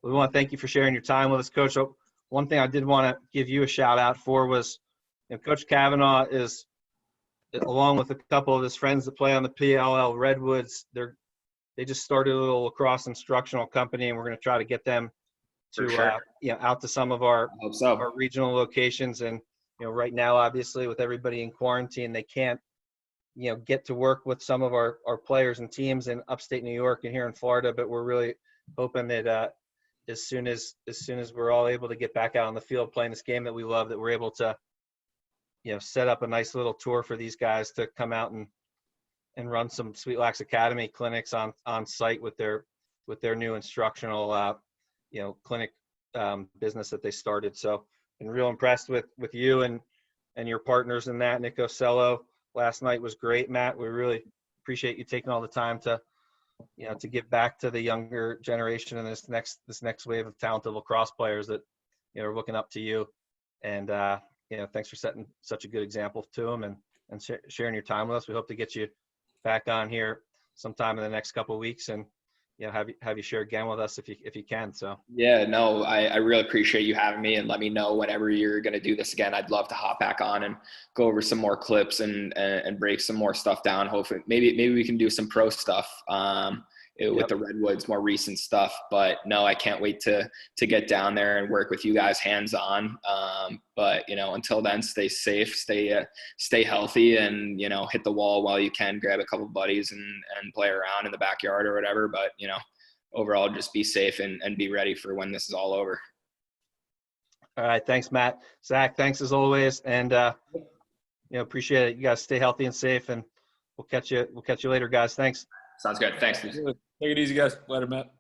we want to thank you for sharing your time with us, Coach. One thing I did want to give you a shout out for was, Coach Kavanagh is, along with a couple of his friends that play on the PLL Redwoods, they just started a little lacrosse instructional company, and we're going to try to get them to out to some of our regional locations. And right now, obviously, with everybody in quarantine, they can't get to work with some of our players and teams in upstate New York and here in Florida. But we're really hoping that as soon as we're all able to get back out on the field playing this game that we love, that we're able to set up a nice little tour for these guys to come out and run some Sweet Lax Academy clinics on site with their new instructional clinic business that they started. So been real impressed with you and your partners in that. Nick Ocello last night was great, Matt. We really appreciate you taking all the time to give back to the younger generation and this next wave of talented lacrosse players that are looking up to you. And thanks for setting such a good example to them and sharing your time with us. We hope to get you back on here sometime in the next couple of weeks and have you share again with us if you can. So yeah, no, I really appreciate you having me, and let me know whenever you're going to do this again. I'd love to hop back on and go over some more clips and break some more stuff down. Hopefully maybe we can do some pro stuff. with the Redwoods, more recent stuff. But no, I can't wait to get down there and work with you guys hands on. But until then, stay safe, stay healthy, and hit the wall while you can. Grab a couple buddies and play around in the backyard or whatever. But overall, just be safe and be ready for when this is all over. All right, thanks, Matt. Zach, thanks as always, and appreciate it. You guys stay healthy and safe, and we'll catch you later, guys. Thanks. Sounds good. Thanks. Take it easy, guys. Later, Matt.